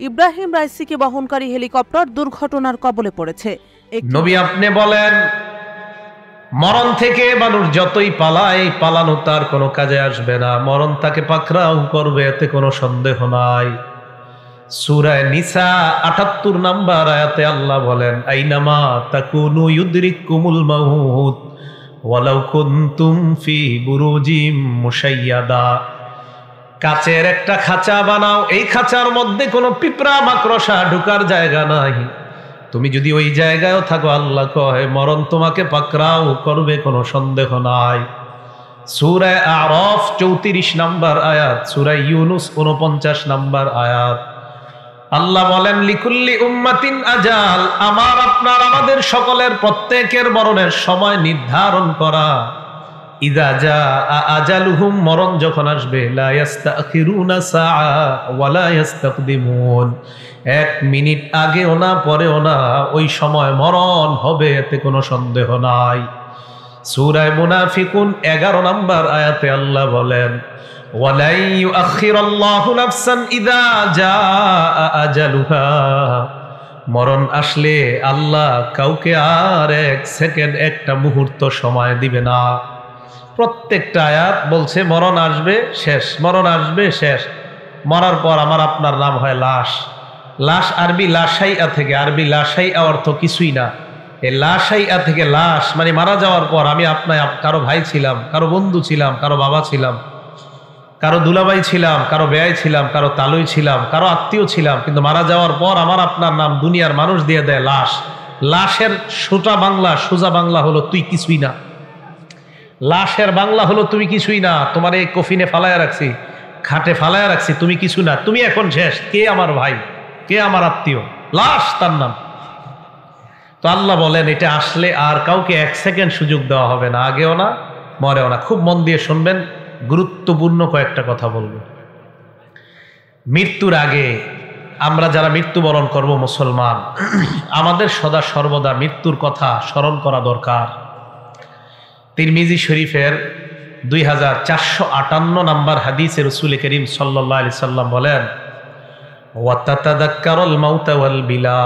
ইব্রাহিম রাইসিকে বহনকারী হেলিকপ্টার দুর্ঘটনার কবলে পড়েছে। নবী আপনি বলেন, মরণ থেকে মানুষ যতই পালায়, পালানো তার কোনো কাজে আসবে না, মরণ তাকে পাকড়াও করবে, এতে কোনো সন্দেহ নাই। সূরা নিসা ৭৮ নম্বর আয়াতে আল্লাহ বলেন, আইনামা তাকুনু ইউদরিকুমুল মাউত ওয়ালাউ কুনতুম ফি বুরুজিম মুশাইয়াদা। কাচের একটা খাঁচা বানাও, এই খাঁচার মধ্যে কোনো পিঁপড়া মাকড়সা ঢুকার জায়গা নাই, তুমি যদি ওই জায়গায়ও থাকো, আল্লাহ কয় মরণ তোমাকে পাকড়াও করবে, কোনো সন্দেহ নাই। সূরা আরাফ ৩৪ নম্বর আয়াত, সূরা ইউনুস ৪৯ নম্বর আয়াত। আল্লাহ বলেন, লিকুল্লি উম্মাতিন আজাল, আমার আপনার আমাদের সকলের প্রত্যেকের মরণের সময় নির্ধারণ করা। ইযা জাআ আজালুহুম, মরণ যখন আসবে, লা ইস্তাখিরুনা সাআ ওয়া লা ইস্তাকদিমুন, ১ মিনিট আগেও না পরেও না, ওই সময় মরণ হবে, এতে কোনো সন্দেহ নাই। সূরা মুনাফিকুন ১১ নম্বর আয়াতে আল্লাহ বলেন, ওয়ালা ইউআখিরুল্লাহু নাফসান ইযা জাআ আজালুহা, মরণ আসলে আল্লাহ কাউকে আর ১ সেকেন্ড, একটা মুহূর্ত সময় দিবে না। প্রত্যেকটা আয়াত বলছে মরণ আসবে, শেষ, মরণ আসবে, শেষ। মরার পর আমার আপনার নাম হয় লাশ। লাশ আরবি লাশাইয়া থেকে, আরবি লাশাইয়া অর্থ কিছুই না। এই লাশাইয়া থেকে লাশ মানে মারা যাওয়ার পর আমি আপনার কারো ভাই ছিলাম, কারো বন্ধু ছিলাম, কারো বাবা ছিলাম, কারো দুলাভাই ছিলাম, কারো বেয়াই ছিলাম, কারো তালুই ছিলাম, কারো আত্মীয় ছিলাম, কিন্তু মারা যাওয়ার পর আমার আপনার নাম দুনিয়ার মানুষ দিয়ে দেয় লাশ। লাশের সোজা বাংলা, সোজা বাংলা হলো তুই কিছুই না। লাশের বাংলা হলো তুমি কিছুই না, তোমার এই কফিনে ফালায়া রাখছি, খাটে ফালায়া রাখছি, তুমি কিছু না, তুমি এখন শেষ। কে আমার ভাই, কে আমার আত্মীয়, লাশ তার নাম। তো আল্লাহ বলেন, এটা আসলে আর কাউকে ১ সেকেন্ড সুযোগ দেওয়া হবে না, আগেও না মরেও না। খুব মন দিয়ে শুনবেন, গুরুত্বপূর্ণ কয়েকটা কথা বলবো। মৃত্যুর আগে আমরা যারা মৃত্যুবরণ করব মুসলমান, আমাদের সদা সর্বদা মৃত্যুর কথা স্মরণ করা দরকার। তিরমিজি শরীফের ২৪৫৮ নম্বর হাদিসে রাসূল করিম সাল্লাল্লাহু আলাইহি সাল্লাম বলেন, ওয়া তাতাযাক্কারুল মাউতা ওয়াল বিলা,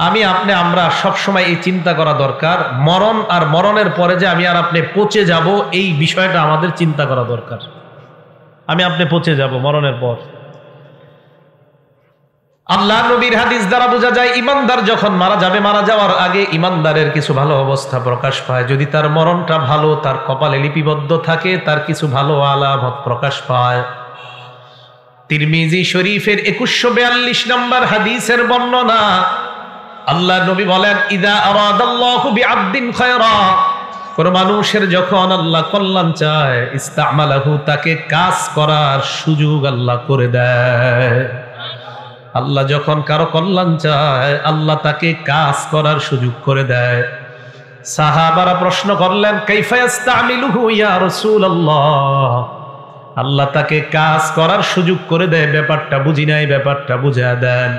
আমি আপনি আমরা সবসময় এই চিন্তা করা দরকার, মরণ আর মরণের পরে যে আমি আর আপনি পচে যাব, এই বিষয়টা আমাদের চিন্তা করা দরকার। আমি আপনি পচে যাব মরণের পর। আল্লাহ নবীর হাদিস দ্বারা বোঝা যায়, ইমানদার যখন মারা যাবে, মারা যাওয়ার আগে ইমানদারের কিছু ভালো অবস্থা প্রকাশ পায়। যদি তার মরণটা ভালো, তার কপালে লিপিবদ্ধ থাকে, তার কিছু ভালো আলামত প্রকাশ পায়। তিরমিজি শরীফের ২১৪২ নম্বর হাদিসের বর্ণনা, আল্লাহ নবী বলেন, ইযা আরাদাল্লাহু বিআবদিন খায়রা, কোন মানুষের যখন আল্লাহ কল্যাণ চায়, ইস্তামালাহু, তাকে কাজ করার সুযোগ আল্লাহ করে দেয়। আল্লাহ যখন কারো কল্যাণ চায়, আল্লাহ তাকে কাজ করার সুযোগ করে দেয়। সাহাবারা প্রশ্ন করলেন, কাইফা ইস্তামিলুহু ইয়া রাসূলুল্লাহ, আল্লাহ তাকে কাজ করার সুযোগ করে দেয়, ব্যাপারটা বুঝি নাই, ব্যাপারটা বুঝিয়ে দেন।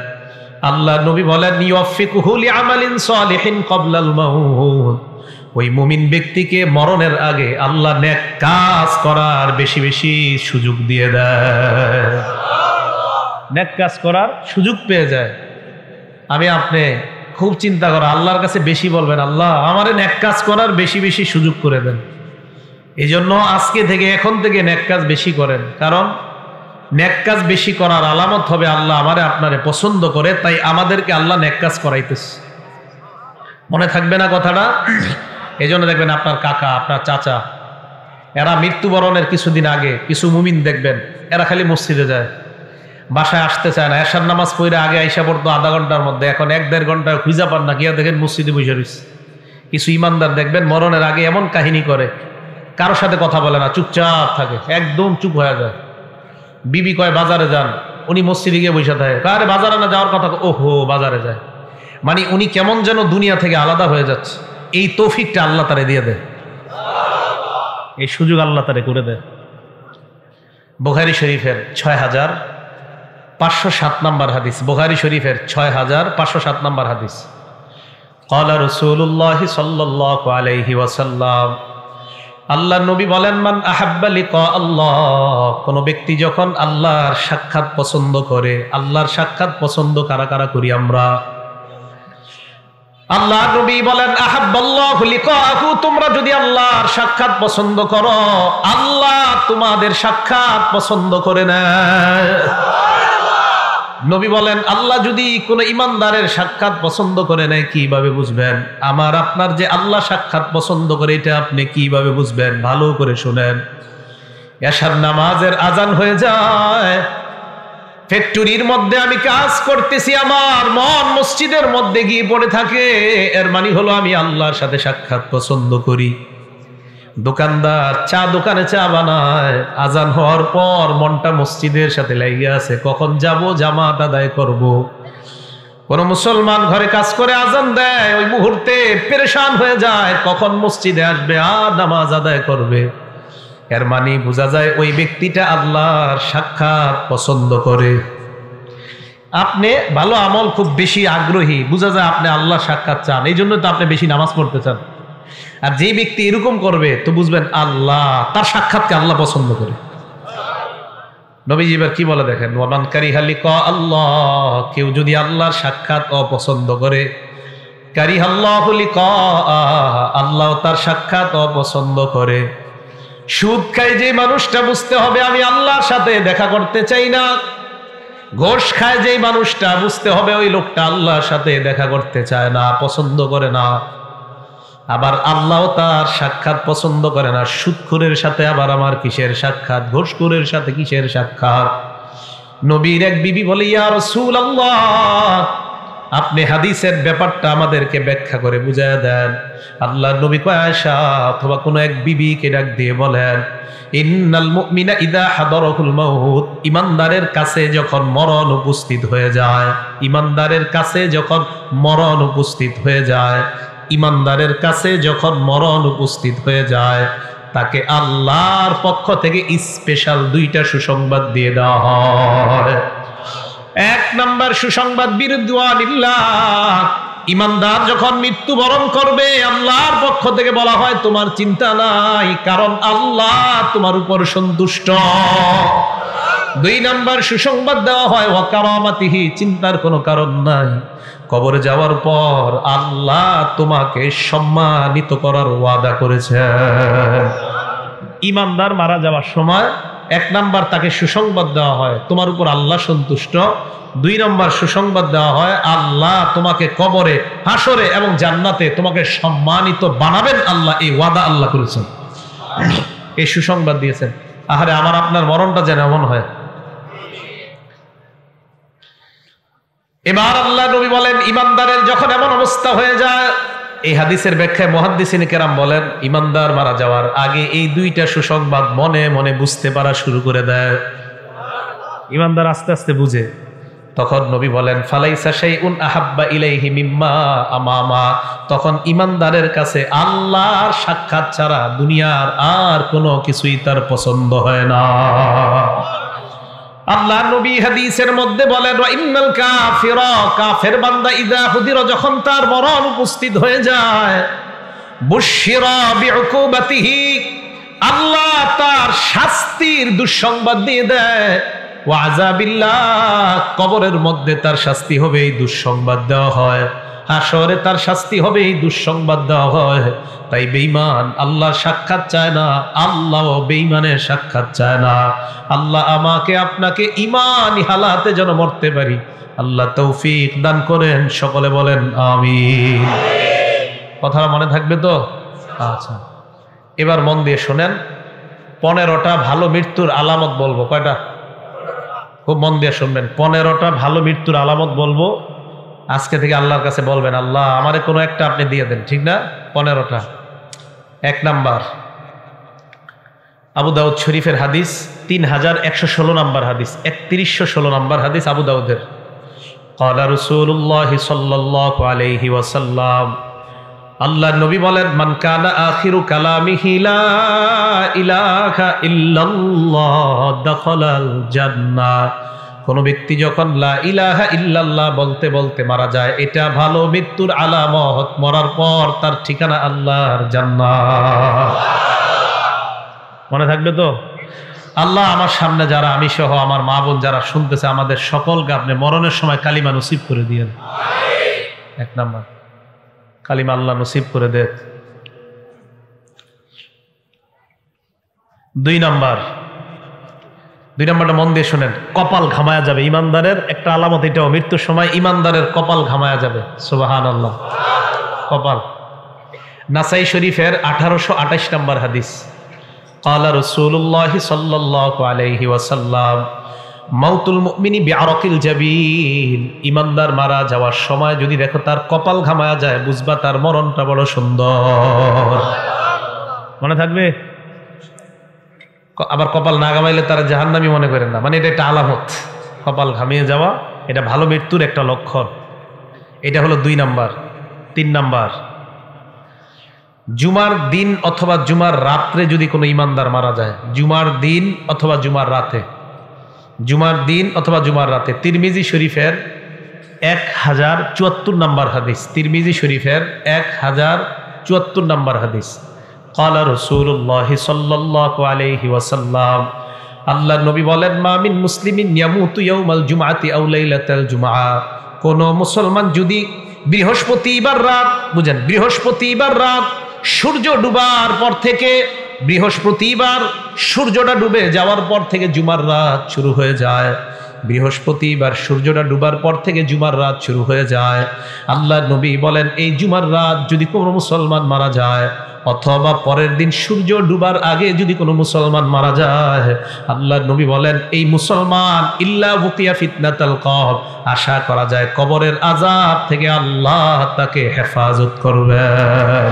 আল্লাহ নবী বলেন, ইউফিকুহু লিআমালিন সালিহিন ক্বাবলাল মাউত, ওই মুমিন ব্যক্তিকে মরণের আগে আল্লাহ নেক কাজ করার বেশি বেশি সুযোগ দিয়ে দেয়, নেক কাজ করার সুযোগ পেয়ে যায়। আমি আপনি খুব চিন্তা করা, আল্লাহর কাছে বেশি বলবেন, আল্লাহ আমারে নেক কাজ করার বেশি বেশি সুযোগ করে দেন। এই জন্য আজকে থেকে, এখন থেকে নেক কাজ বেশি করেন, কারণ নেক কাজ বেশি করার আলামত হবে আল্লাহ আমারে আপনারে পছন্দ করে, তাই আমাদেরকে আল্লাহ নেক কাজ করাইতেছে। মনে থাকবে না কথাটা? এই জন্য দেখবেন আপনার কাকা, আপনার চাচা, এরা মৃত্যুবরণের কিছুদিন আগে কিছু মুমিন দেখবেন, এরা খালি মসজিদে যায়, বাসায় আসতে চায় না। এশার নামাজ পড়ে আগে আইসা পড়তো আধা ঘন্টার মধ্যে, এখন ১-১.৫ ঘন্টা খুঁজা পান না, গিয়া দেখেন মসজিদে বসে রয়েছে। কিছু ইমানদার দেখবেন মরণের আগে এমন কাহিনী করে, কারোর সাথে কথা বলে না, চুপচাপ থাকে, একদম চুপ হয়ে যায়। বিবি কয় বাজারে যান, উনি মসজিদে গিয়ে বসে থাকে। আরে বাজারে না যাওয়ার কথা, ওহো বাজারে যায়। মানে উনি কেমন যেন দুনিয়া থেকে আলাদা হয়ে যাচ্ছে। এই তৌফিকটা আল্লাহ তারে দিয়ে দেয়, এই সুযোগ আল্লাহ তারে করে দেয়। বুখারী শরীফের ৬৫০৭ নম্বর হাদিস, বুখারী শরীফের ৬৫০৭ নম্বর হাদিস, ক্বালা রাসূলুল্লাহ সাল্লাল্লাহু আলাইহি ওয়াসাল্লাম, আল্লাহ নবী বলেন, মান আহাব্বা লিকা আল্লাহ, কোন ব্যক্তি যখন আল্লাহর সাক্ষাৎ পছন্দ করে। আল্লাহর সাক্ষাৎ পছন্দ কারা কারা করি আমরা? আল্লাহ নবী বলেন, আহাব্বাল্লাহু লিকাহু, তোমরা যদি আল্লাহর সাক্ষাৎ পছন্দ করো, আল্লাহ তোমাদের সাক্ষাৎ পছন্দ করে নেয়। নবী বলেন, আল্লাহ যদি কোন ইমানদারের সাক্ষাৎ পছন্দ করে নেয়, কিভাবে বুঝবেন? আমার আপনার যে আল্লাহ সাক্ষাৎ পছন্দ করে, এটা আপনি কিভাবে বুঝবেন? ভালো করে শুনেন। এশার নামাজের আজান হয়ে যায়, ফ্যাক্টরির মধ্যে আমি কাজ করতেছি, আমার মন মসজিদের মধ্যে গিয়ে পড়ে থাকে, এর মানে হলো আমি আল্লাহর সাথে সাক্ষাৎ পছন্দ করি। দোকানদার চা দোকানে চা বানায়, আজান হওয়ার পর মনটা মসজিদের সাথে লেগে আছে, কখন যাব জামাত আদায় করব। কোন মুসলমান ঘরে কাজ করে আজান দেয়, ওই মুহূর্তে পেরেশান হয়ে যায়, কখন মসজিদে আসবে আর নামাজ আদায় করবে। এর মানে বোঝা যায় ওই ব্যক্তিটা আল্লাহর সাক্ষাৎ পছন্দ করে। আপনি ভালো আমল খুব বেশি আগ্রহী, বোঝা যায় আপনি আল্লাহর সাক্ষাৎ চান, এই জন্য তো আপনি বেশি নামাজ পড়তে চান। আর যে ব্যক্তি এরকম করবে, তো বুঝবেন আল্লাহ তার সাক্ষাৎকে আল্লাহ পছন্দ করে। নবীজি এবার কি বলে দেখেন, ওয়ামান কারিহা লিকা আল্লাহ, কেউ যদি আল্লাহর সাক্ষাৎ অপছন্দ করে, কারিহাল্লাহু লিকা, আল্লাহ তার সাক্ষাৎ অপছন্দ করে। সুদ খায় যে মানুষটা, বুঝতে হবে আমি আল্লাহর সাথে দেখা করতে চাই না। ঘোষ খায় যে মানুষটা, বুঝতে হবে ওই লোকটা আল্লাহর সাথে দেখা করতে চায় না, পছন্দ করে না। আবার আল্লাহ তার সাক্ষাৎ পছন্দ করে না। সুদখোরের সাথে আবার আমার কিসের সাক্ষাৎ, ঘোষখোরের সাথে কিসের সাক্ষাৎ? নবীর এক বিবি বলে, ইয়া রাসূলুল্লাহ, আপনি হাদিসের ব্যাপারটা আমাদেরকে ব্যাখ্যা করে বুঝায় দেন। আল্লাহ নবী কয়, আয়েশা অথবা কোনো এক বিবিকে ডাক দিয়ে বলেন, ইন্নাল মুমিনা ইযা হাদারাহুল মাউত, ইমানদারের কাছে যখন মরণ উপস্থিত হয়ে যায়, ইমানদারের কাছে যখন মরণ উপস্থিত হয়ে যায়, ইমানদারের কাছে যখন মরণ উপস্থিত হয়ে যায়, তাকে আল্লাহর পক্ষ থেকে স্পেশাল দুইটা সুসংবাদ দিয়ে দেওয়া হয়। এক নাম্বার সুসংবাদ, বিরদওয়ানিল্লাহ, ইমানদার যখন মৃত্যুবরণ করবে, আল্লাহর পক্ষ থেকে বলা হয় তোমার চিন্তা নাই, কারণ আল্লাহ তোমার উপর সন্তুষ্ট। দুই নাম্বার সুসংবাদ দেওয়া হয়, ওয়া কারামাতিহি, চিন্তার কোনো কারণ নাই, কবরে যাওয়ার পর আল্লাহ তোমাকে সম্মানিত করার ওয়াদা করেছেন। ইমানদার মারা যাওয়ার সময় এক নাম্বার তাকে সুসংবাদ দেওয়া হয়, তোমার উপর আল্লাহ সন্তুষ্ট। দুই নম্বর সুসংবাদ দেওয়া হয়, আল্লাহ তোমাকে কবরে, হাসরে এবং জান্নাতে তোমাকে সম্মানিত বানাবেন, আল্লাহ এই ওয়াদা আল্লাহ করেছেন, এই সুসংবাদ দিয়েছেন। আহারে আমার আপনার মরণটা যেন এমন হয়। এবার আল্লাহ নবী বলেন, ইমানদারের যখন এমন অবস্থা হয়ে যায়, এই হাদিসের ব্যাখ্যায় মুহাদ্দিসিন কেরাম বলেন, ইমানদার মারা যাওয়ার আগে এই দুইটা সুসংবাদ মনে মনে বুঝতে পারা শুরু করে দেয়। ইমানদার আস্তে আস্তে বুঝে। তখন নবী বলেন, ফালাইসা শাইউন আহাব্বা ইলাইহি মিম্মা আমামা, তখন ইমানদারের কাছে আল্লাহর সাক্ষাৎ ছাড়া দুনিয়ার আর কোনো কিছুই তার পছন্দ হয় না। আল্লাহ নবী হাদিসের মধ্যে বলেন, ওয়া ইন্নাল কাফিরা, কাফের বান্দা ইযা হুদিরা, যখন তার মরণ উপস্থিত হয়ে যায়, বুশিরা বিউকুবাতিহি, আল্লাহ তার শাস্তির দুঃসংবাদ দিয়ে দেয়, ওয়া আযাবিল্লাহ, কবরের মধ্যে তার শাস্তি হবে এই দুঃসংবাদ দেওয়া হয়, হাসরে তার শাস্তি হবে এই দুঃসংবাদ দেওয়া হয়। তাই বেঈমান আল্লাহর সাক্ষাৎ চায় না, আল্লাহ বেঈমানের সাক্ষাৎ চায় না। আল্লাহ আমাকে আপনাকে ঈমানি হালাতে যেন মরতে পারি, আল্লাহ তৌফিক দান করেন। সকলে বলেন আমিন। কথাটা মনে থাকবে তো? আচ্ছা, এবার মন দিয়ে শোনেন। 15টা ভালো মৃত্যুর আলামত বলবো। কয়টা? খুব মন দিয়ে শুনবেন। 15টা ভালো মৃত্যুর আলামত বলবো। আজকে থেকে আল্লাহর কাছে বলবেন, আল্লাহ আমারে কোনো একটা আপনি দিয়ে দেন, ঠিক না? 15টা। 1 নাম্বার, আবু দাউদ শরীফের হাদিস, 3116 নাম্বার হাদিস, 3116 নাম্বার হাদিস আবু দাউদের। ক্বালা রাসূলুল্লাহ সাল্লাল্লাহু আলাইহি ওয়াসাল্লাম, আল্লাহর নবী বলেন, মান কানা আখিরু কালামিহি লা ইলাহা ইল্লাল্লাহ দাখালাল জান্নাহ, কোন ব্যক্তি যখন লা ইলাহা ইল্লাল্লাহ বলতে বলতে মারা যায়, এটা ভালো মৃত্যুর আলামত। মরার পর তার ঠিকানা আল্লাহর জান্নাত। মনে থাকবে তো? আল্লাহ আমার সামনে যারা, আমি সহ আমার মা বোন যারা শুনতেছে, আমাদের সকলকে আপনি মরণের সময় কালিমা নসিব করে দিয়েন। এক নাম্বার, কালিমা আল্লাহ নসিব করে দেন। 2 নাম্বারটা মন দিয়ে শোনেন, কপাল ঘামায়া যাবে। ইমানদারের একটা আলামত এটাও, মৃত্যুর সময় ইমানদারের কপাল ঘামায়া যাবে। সুবহানাল্লাহ। কপাল। নাসাই শরীফের 1828 নম্বর হাদিস, ক্বালা রাসূলুল্লাহ সাল্লাল্লাহু আলাইহি ওয়াসাল্লাম, মাউতুল মুমিনি বিআরাকিল জাবিন, ইমানদার মারা যাওয়ার সময় যদি দেখো তার কপাল ঘামায়া যায়, বুঝবা তার মরণটা বড় সুন্দর। মনে থাকবে? আবার কপাল না ঘামাইলে তারা জাহান্নামী মনে করেন না, মানে এটা একটা আলামত। কপাল ঘামিয়ে যাওয়া এটা ভালো মৃত্যুর একটা লক্ষণ। এটা হলো 2 নাম্বার। 3 নাম্বার, জুমার দিন অথবা জুমার রাত্রে যদি কোনো ইমানদার মারা যায়, জুমার দিন অথবা জুমার রাতে, জুমার দিন অথবা জুমার রাতে, তিরমিজি শরীফের 1074 নম্বর হাদিস, তিরমিজি শরীফের 1074 নম্বর হাদিস, ক্বালা রাসূলুল্লাহ সাল্লাল্লাহু আলাইহি ওয়াসাল্লাম, আল্লাহর নবী বলেন, মা মিন মুসলিমিন ইয়ামুতু ইয়াউমাল জুমআতি আও লাইলাতাল জুমআ, কোন মুসলমান যদি বৃহস্পতিবার রাত, বুঝেন, বৃহস্পতিবার রাত সূর্য ডুবার পর থেকে, বৃহস্পতিবার সূর্যটা ডুবে যাওয়ার পর থেকে জুমার রাত শুরু হয়ে যায়, বৃহস্পতিবার সূর্যটা ডুবার পর থেকে জুমার রাত শুরু হয়ে যায়। আল্লাহর নবী বলেন, এই জুমার রাত যদি কোনো মুসলমান মারা যায়, অথবা পরের দিন সূর্য ডুবার আগে যদি কোনো মুসলমান মারা যায়, আল্লাহর নবী বলেন, এই মুসলমান ইল্লা বুকিয়া ফিতনাতাল কবর, আশা করা যায় কবরের আযাব থেকে আল্লাহ তাকে হেফাজত করবেন।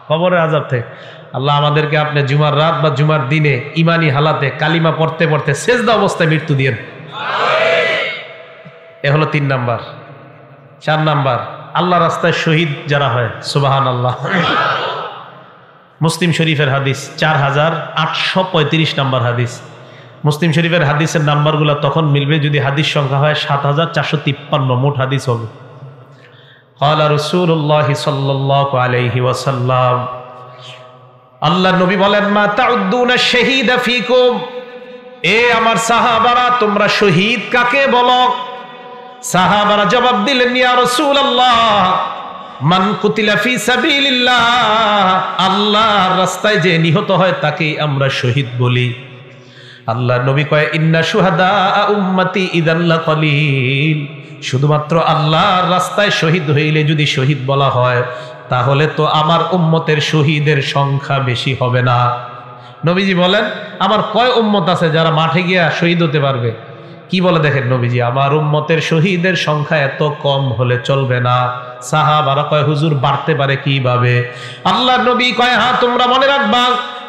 কবরের আযাব থেকে আল্লাহ আমাদেরকে আপনি জুমার রাত বা জুমার দিনে ইমানি হালাতে কালিমা পড়তে পড়তে সেজদা অবস্থায় মৃত্যু দিয়েন। এ হলো 3 নাম্বার। 4 নাম্বার, আল্লাহ রাস্তায় শহীদ যারা হয়, সুবহানাল্লাহ। মুসলিম শরীফের হাদিস 4835 নাম্বার হাদিস। মুসলিম শরীফের হাদিসের নাম্বারগুলো তখন মিলবে যদি হাদিস সংখ্যা হয় 7453, মোট হাদিস হবে। ক্বালা রাসূলুল্লাহ সাল্লাল্লাহু আলাইহি ওয়াসাল্লাম, আল্লাহর নবী বলেন, মা তাউদ্দুনা শাহীদা ফীকুম, এ আমার সাহাবারা, তোমরা শহীদ কাকে বলো? সাহাবারা জবাব দিলেন, ইয়া রাসূলুল্লাহ, মান কুতিলা ফি সাবিলিল্লাহ, আল্লাহর রাস্তায় যে নিহত হয় তাকেই আমরা শহীদ বলি। আল্লাহর নবী কয়, ইন্না শুহাদা উম্মতি ইযাল লাকালিল, শুধুমাত্র আল্লাহর রাস্তায় শহীদ হইলে যদি শহীদ বলা হয়, তাহলে তো আমার উম্মতের শহীদের সংখ্যা বেশি হবে না। নবীজি বলেন, আমার কয় উম্মত আছে যারা মাঠে গিয়া শহীদ হতে পারবে? কি বলে দেখেন নবীজি, আমার উম্মতের শহীদের সংখ্যা এত কম হলে চলবে না। সাহাবারা কয়, হুজুর বাড়তে পারে কিভাবে? আল্লাহর নবী কয়, হ্যাঁ, তোমরা মনে রাখবা,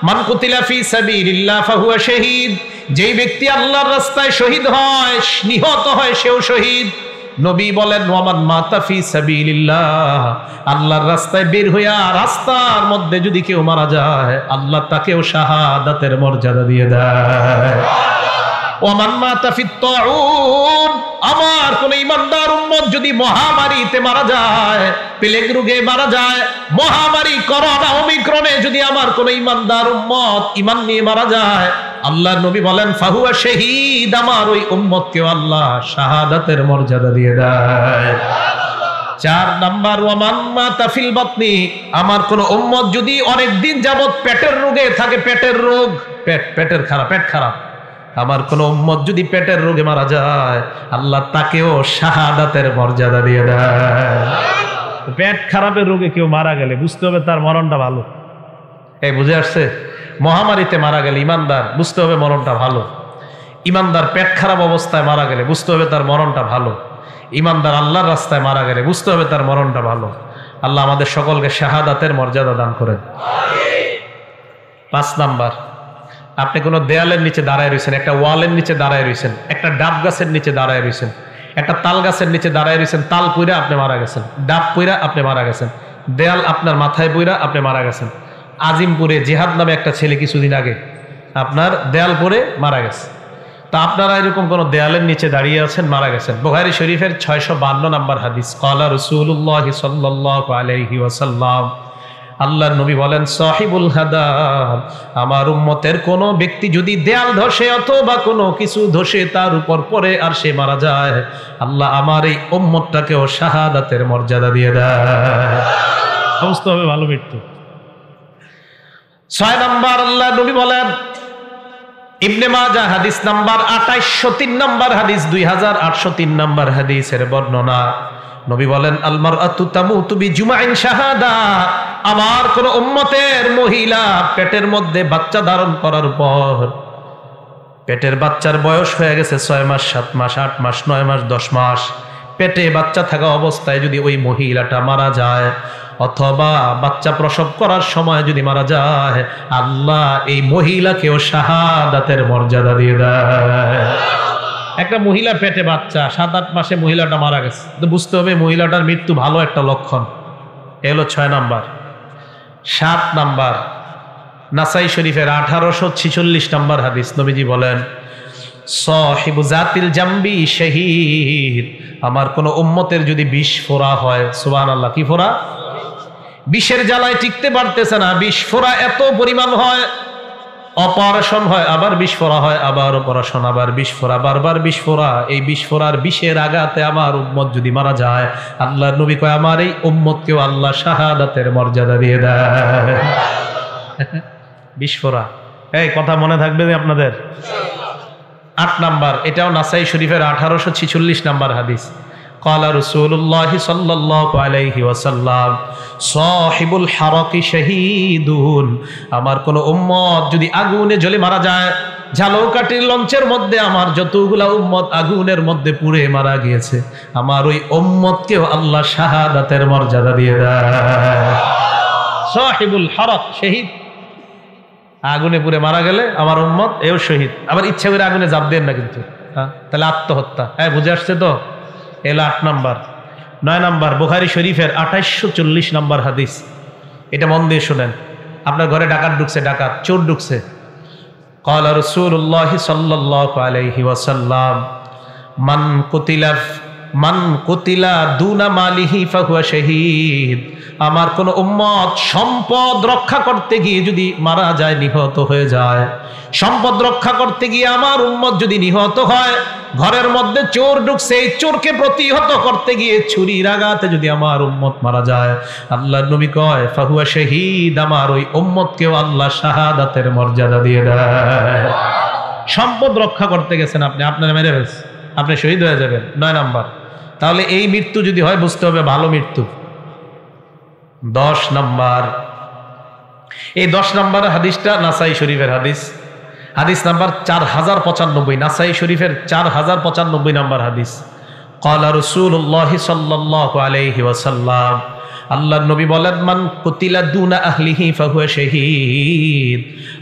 মান কুতিলা ফি সাবিলিল্লাহ ফাহুয়া শাহীদ, যেই ব্যক্তি আল্লাহর রাস্তায় শহীদ হয়, নিহত হয়, সেও শহীদ। নবী বলেন, ওয়ামান মাতা ফি সাবিলিল্লাহ, আল্লাহর রাস্তায় বের হইয়া রাস্তার মধ্যে যদি কেউ মারা যায়, আল্লাহ তাকেও শাহাদাতের মর্যাদা দিয়ে দেয়। ওয়ামান মাতা ফিত তাউন, আমার কোন ইমানদার উম্মত যদি মহামারীতে মারা যায়, প্লেগ রোগে মারা যায়, মহামারী করোনা ওমিক্রনে যদি আমার কোন ইমানদার উম্মত ইমান নিয়ে মারা যায়, আল্লাহর নবী বলেন, ফাহুয়া শাহীদ, আমার ওই উম্মতকেও আল্লাহ শাহাদাতের মর্যাদা দিয়ে দেয়। 4 নাম্বার, ওয়ামান মাতা ফিল বাতনি, আমার কোন উম্মত যদি অনেক দিন যাবত পেটের রোগে থাকে, পেটের রোগ, পেটের খারাপ, পেট খারাপ, আমার কোন উম্মত যদি পেটের রোগে মারা যায়, আল্লাহ তাকেও শাহাদাতের মর্যাদা দিয়ে দেয়। পেট খারাপের রোগে কেউ মারা গেলে বুঝতে হবে তার মরণটা ভালো। এই বুঝে আসছে? মহামারীতে মারা গেলে ইমানদার, বুঝতে হবে মরণটা ভালো। ইমানদার পেট খারাপ অবস্থায় মারা গেলে বুঝতে হবে তার মরণটা ভালো। ইমানদার আল্লাহর রাস্তায় মারা গেলে বুঝতে হবে তার মরণটা ভালো। আল্লাহ আমাদের সকলকে শাহাদাতের মর্যাদা দান করেন। 5 নাম্বার, আপনি কোনো দেয়ালের নিচে দাঁড়ায় রয়েছেন, একটা ওয়ালের নিচে দাঁড়ায় রয়েছেন, একটা ডাব গাছের নিচে দাঁড়ায় রয়েছেন, একটা তাল গাছের নিচে দাঁড়ায় রয়েছেন, তাল পইরা আপনি মারা গেছেন, ডাব পইরা আপনি মারা গেছেন, দেয়াল আপনার মাথায় পইরা আপনি মারা গেছেন। আজিমপুরে জিহাদ নামে একটা ছেলে কিছুদিন আগে আপনার দেয়াল পরে মারা গেছে। তা আপনারা এরকম কোন দেয়ালের নিচে দাঁড়িয়ে আছেন, মারা গেছেন। বুখারী শরীফের 652 নম্বর হাদিস, ক্বালা রাসূলুল্লাহ সাল্লাল্লাহু আলাইহি ওয়াসাল্লাম, আল্লাহর নবী বলেন সাহিবুল হাদাব, আমার উম্মতের কোন ব্যক্তি যদি দেয়াল ধসে অথবা কোনো কিছু ধসে তার উপর পড়ে আর সে মারা যায়, আল্লাহ আমার এই উম্মতটাকেও শাহাদাতের মর্যাদা দিয়ে দেয়। সমস্ত হবে ভালো মৃত্যু। 6 নাম্বার আল্লাহর নবী বলেন, ইবনে মাজাহ হাদিস নাম্বার 2803 নাম্বার হাদিস, 2803 নাম্বার হাদিসের বর্ণনা। নবী বলেন আল মারআতু তামুতু বিজুমাইন শাহাদা, আমার কোন উম্মতের মহিলা পেটের মধ্যে বাচ্চা ধারণ করার পর, পেটের বাচ্চার বয়স হয়ে গেছে 6 মাস 7 মাস 8 মাস 9 মাস 10 মাস, পেটে বাচ্চা থাকা অবস্থায় যদি ওই মহিলাটা মারা যায় অথবা বাচ্চা প্রসব করার সময় যদি মারা যায়, আল্লাহ এই মহিলাকেও শাহাদাতের মর্যাদা দিয়ে দেয়। একটা মহিলা পেটে বাচ্চা 7-8 মাসে মহিলাটা মারা গেছে, তো বুঝতে হবে মহিলাটার মৃত্যু ভালো একটা লক্ষণ। এ হলো 6 নাম্বার। 7 নাম্বার নাসাই শরীফের 1846 নাম্বার হাদিস, নবীজি বলেন সাহিবু জাতিল জামবি শহীদ, আমার কোন উম্মতের যদি বিষ ফোড়া হয়, সুবহানাল্লাহ, কি ফোড়া? বিষের জ্বালায় টিকতে পারতেছে না, বিষ ফোড়া এত পরিমাণ হয়, অপারেশন হয়, আবার বিষ ফোড়া হয়, আবার অপারেশন, আবার বিষ ফোড়া, বারবার বিষ ফোড়া। এই বিষ ফোড়ার বিষের আঘাতে আমার উম্মত যদি মারা যায়, আল্লাহর নবী কয় আমার এই উম্মতকেও আল্লাহ শাহাদাতের মর্যাদা দিয়ে দেয়। বিষ ফোড়া, এই কথা মনে থাকবে আপনাদের। 8 নাম্বার, এটাও নাসাই শরীফের 1846 নাম্বার হাদিস। قال رسول الله صلى الله عليه وسلم صاحب الحرق شهيد, আমার কোন উম্মত যদি আগুনে জ্বলে মারা যায়, ঝালকাঠির লঞ্চের মধ্যে আমার যতগুলা উম্মত আগুনের মধ্যে পুড়ে মারা গিয়েছে, আমার ওই উম্মতকেও আল্লাহ শাহাদাতের মর্যাদা দিয়ে দেয়। সাহিবুল হরক শহীদ, আগুনে পুড়ে মারা গেলে আমার উম্মত এও শহীদ। আবার ইচ্ছা করে আগুনে জাপ দেন না কিন্তু, তাহলে আত্মহত্যা। হ্যাঁ, বুঝে আসছে তো? এলো 8 নাম্বার। 9 নাম্বার বুখারী শরীফের 2840 নাম্বার হাদিস, এটা মন দিয়ে শুনেন। আপনার ঘরে ডাকাত ঢুকছে, ডাকাত চোর ঢুকছে। قال رسول الله صلى الله عليه وسلم মান কুতিলা দুনা মালিহি ফাহুয়া শহীদ, আমার কোন উম্মত সম্পদ রক্ষা করতে গিয়ে যদি মারা যায়, নিহত হয়ে যায়, সম্পদ রক্ষা করতে গিয়ে আমার উম্মত যদি নিহত হয়, ঘরের মধ্যে চোর ঢুকছে, এই চোরকে প্রতিহত করতে গিয়ে ছুরির আঘাতে যদি আমার উম্মত মারা যায়, আল্লাহর নবী কয় ফাহুয়া শহীদ, আমার ওই উম্মতকেও আল্লাহ শাহাদাতের মর্যাদা দিয়ে দেয়। সম্পদ রক্ষা করতে গেছেন আপনি, আপনার মেরে ফেলছে, আপনি শহীদ হয়ে যাবেন। 9 নাম্বার। তাহলে এই মৃত্যু যদি হয় বুঝতে হবে ভালো মৃত্যু। 10 নাম্বার, এই 10 নাম্বার হাদিসটা নাসাই শরীফের হাদিস, হাদিস নাম্বার 4095, নাসাই শরীফের 4095 নাম্বার হাদিস। قال رسول الله صلى الله عليه وسلم, আল্লাহর নবী বলেন মান কুতিলা দুনা আহলিহি ফাহুয়া শহীদ,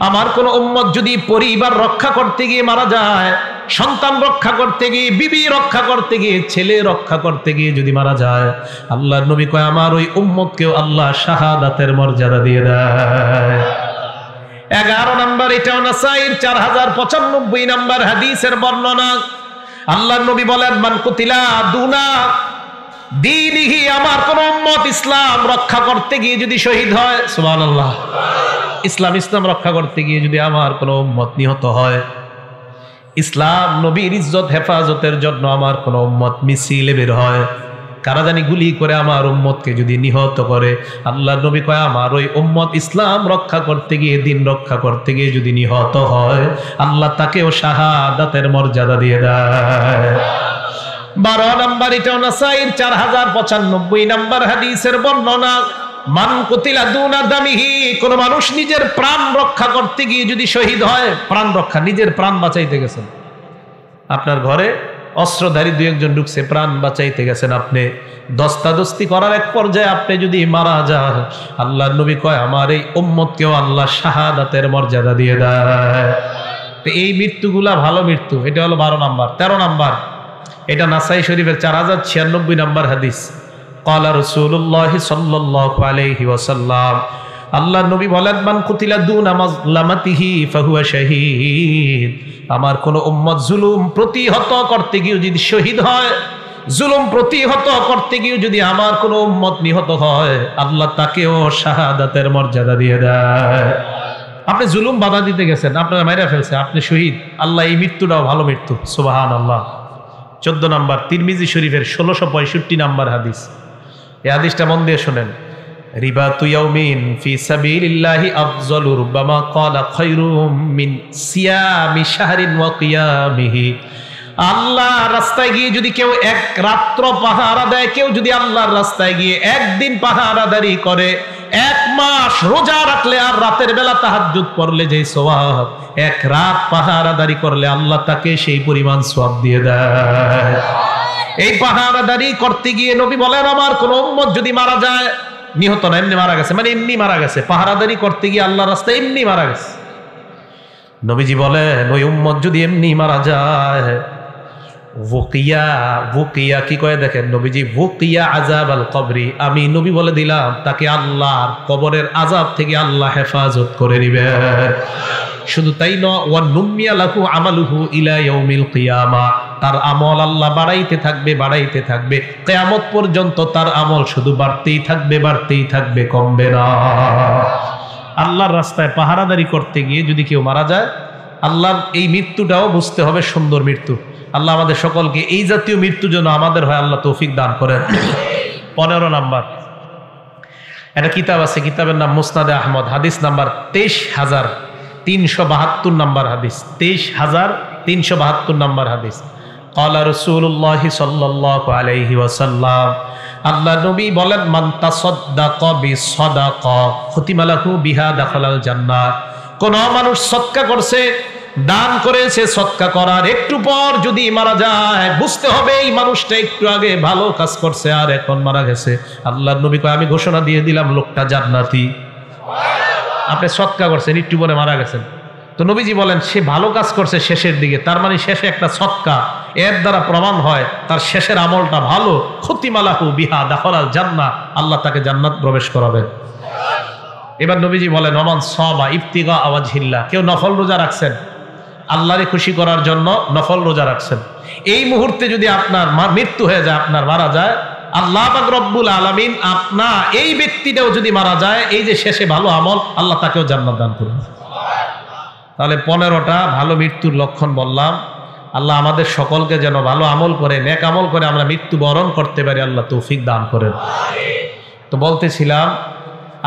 আমার কোন উম্মত যদি পরিবার রক্ষা করতে গিয়ে মারা যায়, সন্তান রক্ষা করতে গিয়ে, বিবি রক্ষা করতে গিয়ে, ছেলে রক্ষা করতে গিয়ে যদি মারা যায়, আল্লাহর নবী কয় আমার ওই উম্মতকেও আল্লাহ শাহাদাতের মর্যাদা দিয়ে দেয়। 11 নাম্বার, এটাও নাসাইর 4095 নাম্বার হাদিসের বর্ণনা। আল্লাহর নবী বলেন মান কুতিলা দুনা দীনিহি, আমার কোন উম্মত ইসলাম রক্ষা করতে গিয়ে যদি শহীদ হয়, সুবহানাল্লাহ, ইসলাম রক্ষা করতে গিয়ে যদি আমার কোন উম্মত নিহত হয়, ইসলাম নবীর ইজ্জত হেফাজতের জন্য আমার কোন উম্মত মিছিলে বের হয়, কারাজানি গুলি করে আমার উম্মতকে যদি নিহত করে, আল্লাহর নবী কয় আমার ওই উম্মত ইসলাম রক্ষা করতে গিয়ে, দিন রক্ষা করতে গিয়ে যদি নিহত হয়, আল্লাহ তাকেও শাহাদাতের মর্যাদা দিয়ে দেয়। 12 নাম্বার, এটাও নাসাইর 4095 নাম্বার হাদিসের বর্ণনা। মান কুতিলা দুনা দামিহি, কোন মানুষ নিজের প্রাণ রক্ষা করতে গিয়ে যদি শহীদ হয়, প্রাণ রক্ষা, নিজের প্রাণ বাঁচাইতে গেছেন, আপনার ঘরে অস্ত্রধারী 2-1 ঢুকছে, প্রাণ বাঁচাইতে গেছেন, আপনি দস্তাদস্তি করার এক পর্যায়ে আপনি যদি মারা যান, আল্লাহর নবী কয় আমার এই উম্মতকেও আল্লাহ শাহাদাতের মর্যাদা দিয়ে দেয়। তো এই মৃত্যুগুলা ভালো মৃত্যু। এটা হলো 12 নাম্বার। 13 নাম্বার, এটা নাসাই শরীফের 4096 নাম্বার হাদিস। قال رسول الله صلى الله عليه وسلم, আল্লাহর নবী বলেন মান কুতিলা দুনা মাজলামাতিহি ফাহুয়া শহীদ, আমার কোন উম্মত জুলুম প্রতিহত করতে গিয়ে যদি শহীদ হয়, জুলুম প্রতিহত করতে গিয়ে যদি আমার কোনো উম্মত নিহত হয়, আল্লাহ তাকেও শাহাদাতের মর্যাদা দিয়ে দেয়। আপনি জুলুম বাধা দিতে গেছেন, আপনারা মাইরা ফেলছে, আপনি শহীদ, আল্লাহ এই মৃত্যুটাও ভালো মৃত্যু। সুবহানাল্লাহ। 14 নম্বর তিরমিজি শরীফের 1665 নম্বর হাদিস। এই হাদিসটা মন দিয়ে শুনেন। রিবাতু ইয়াউমিন ফি সাবিলিল্লাহি আফযালু রুব্বামা ক্বালা খায়রুম মিন সিয়ামি শাহরিন ওয়া কিয়ামিহি। আল্লাহর রাস্তায় গিয়ে যদি কেউ এক রাত্র পাহারা দেয়, কেউ যদি আল্লাহর রাস্তায় গিয়ে একদিন পাহারাদারি করে, 1 মাস রোজা রাখলে আর রাতের বেলা তাহাজ্জুদ পড়লে যে সওয়াব, 1 রাত পাহারাদারি করলে আল্লাহ তাকে সেই পরিমাণ সওয়াব দিয়ে দেয়। এই পাহারাদারি করতে গিয়ে নবী বলেন, আমার কোন উম্মত যদি মারা যায়, নিহত না, এমনি মারা গেছে, মানে এমনি মারা গেছে, পাহারাদারি করতে গিয়ে আল্লাহর রাস্তায় এমনি মারা গেছে, নবীজি বলেন ওই উম্মত যদি এমনি মারা যায়, ওকিয়া কি কয় দেখেন নবীজি, ওকিয়া আযাবাল কবরি, আমি নবী বলে দিলাম তাকে আল্লাহর কবরের আযাব থেকে আল্লাহ হেফাজত করে নিবে। শুধু তাই নয়, ওয়া নুমিয়া লাহু আমালুহু ইলা ইয়াউমিল কিয়ামা, তার আমল আল্লাহ বাড়াইতে থাকবে, বাড়াইতে থাকবে, কিয়ামত পর্যন্ত তার আমল শুধু বাড়তেই থাকবে, বাড়তেই থাকবে, কমবে না। আল্লাহর রাস্তায় পাহারাদারি করতে গিয়ে যদি কেউ মারা যায়, আল্লাহর এই মৃত্যুটাও বুঝতে হবে সুন্দর মৃত্যু। আল্লাহ আমাদের সকলকে এই জাতীয় মৃত্যু যেন আমাদের হয়, আল্লাহ তৌফিক দান করেন। 15 নম্বর, একটা কিতাব আছে, কিতাবের নাম মুসনাদে আহমদ, হাদিস নাম্বার 23,372 নম্বর হাদিস, 23,372 নম্বর হাদিস। ক্বালা রাসূলুল্লাহ সাল্লাল্লাহু আলাইহি ওয়াসাল্লাম, আল্লাহ নবী বলেন, মান তাসাদ্দাকা বিসাদাকা খুতিমা লাহু বিহা দাখালাল জান্নাহ। কোন মানুষ সদকা করছে, দান করেছে, সদকা করার একটু পর যদি মারা যায়, বুঝতে হবে এই মানুষটা একটু আগে ভালো কাজ করছে আর এখন মারা গেছে, আল্লাহর নবী কয় আমি ঘোষণা দিয়ে দিলাম লোকটা জান্নাতি। আপনি সদকা করছেন, একটু পরে মারা গেছেন, তো নবীজি বলেন সে ভালো কাজ করছে শেষের দিকে, তার মানে শেষে একটা সদকা, এর দ্বারা প্রমাণ হয় তার শেষের আমলটা ভালো। খুতিমা লাহু বিহা দাখালাল জান্নাহ, আল্লাহ তাকে জান্নাত প্রবেশ করাবেন। এবার নবীজি বলেন, ওমান সামা ইবতিগা ওয়াজহিল্লাহ, কেউ নফল রোজা রাখছেন, আল্লাহরে খুশি করার জন্য নফল রোজা রাখছেন, এই মুহূর্তে যদি আপনার মৃত্যু হয়ে যায়, আপনার মারা যায়, আল্লাহ পাক রব্বুল আলামিন আপনার এই ব্যক্তিটাও যদি মারা যায়, এই যে শেষে ভালো আমল, আল্লাহ তাকেও জান্নাত দান করবেন। তাহলে 15টা ভালো মৃত্যুর লক্ষণ বললাম। আল্লাহ আমাদের সকলকে যেন ভালো আমল করে, নেক আমল করে আমরা মৃত্যু বরণ করতে পারি, আল্লাহ তৌফিক দান করেন। তো বলতেছিলাম,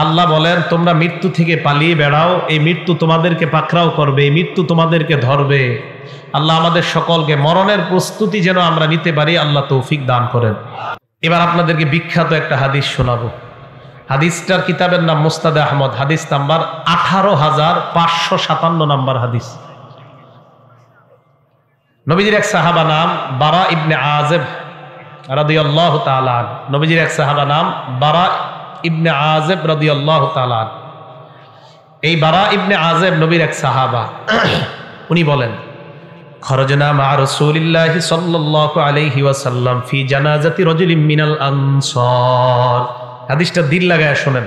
আল্লাহ বলেন তোমরা মৃত্যু থেকে পালিয়ে বেড়াও, এই মৃত্যু তোমাদেরকে পাকড়াও করবে, এই মৃত্যু তোমাদেরকে ধরবে। আল্লাহ আমাদের সকলকে মরণের প্রস্তুতি যেন আমরা নিতে পারি, আল্লাহ তৌফিক দান করেন। এবার আপনাদেরকে বিখ্যাত একটা হাদিস শোনাবো। হাদিসটার কিতাবের নাম মুসনাদে আহমদ, হাদিস নাম্বার 18,557 নম্বর হাদিস। নবীজির এক সাহাবা নাম বারা ইবনে আযিব রাদিয়াল্লাহু তাআলা। নবীজির এক সাহাবা নাম বারা ইবনে আযিব রাদিয়াল্লাহু তাআলা। এই বারা ইবনে আযিব নবীর এক সাহাবা। উনি বলেন, খরজনা মা রাসূলিল্লাহি সাল্লাল্লাহু আলাইহি ওয়াসাল্লাম ফি জানাজাতি রাজুলিন মিনাল আনসার। হাদিসটা দিল লাগায় শুনেন,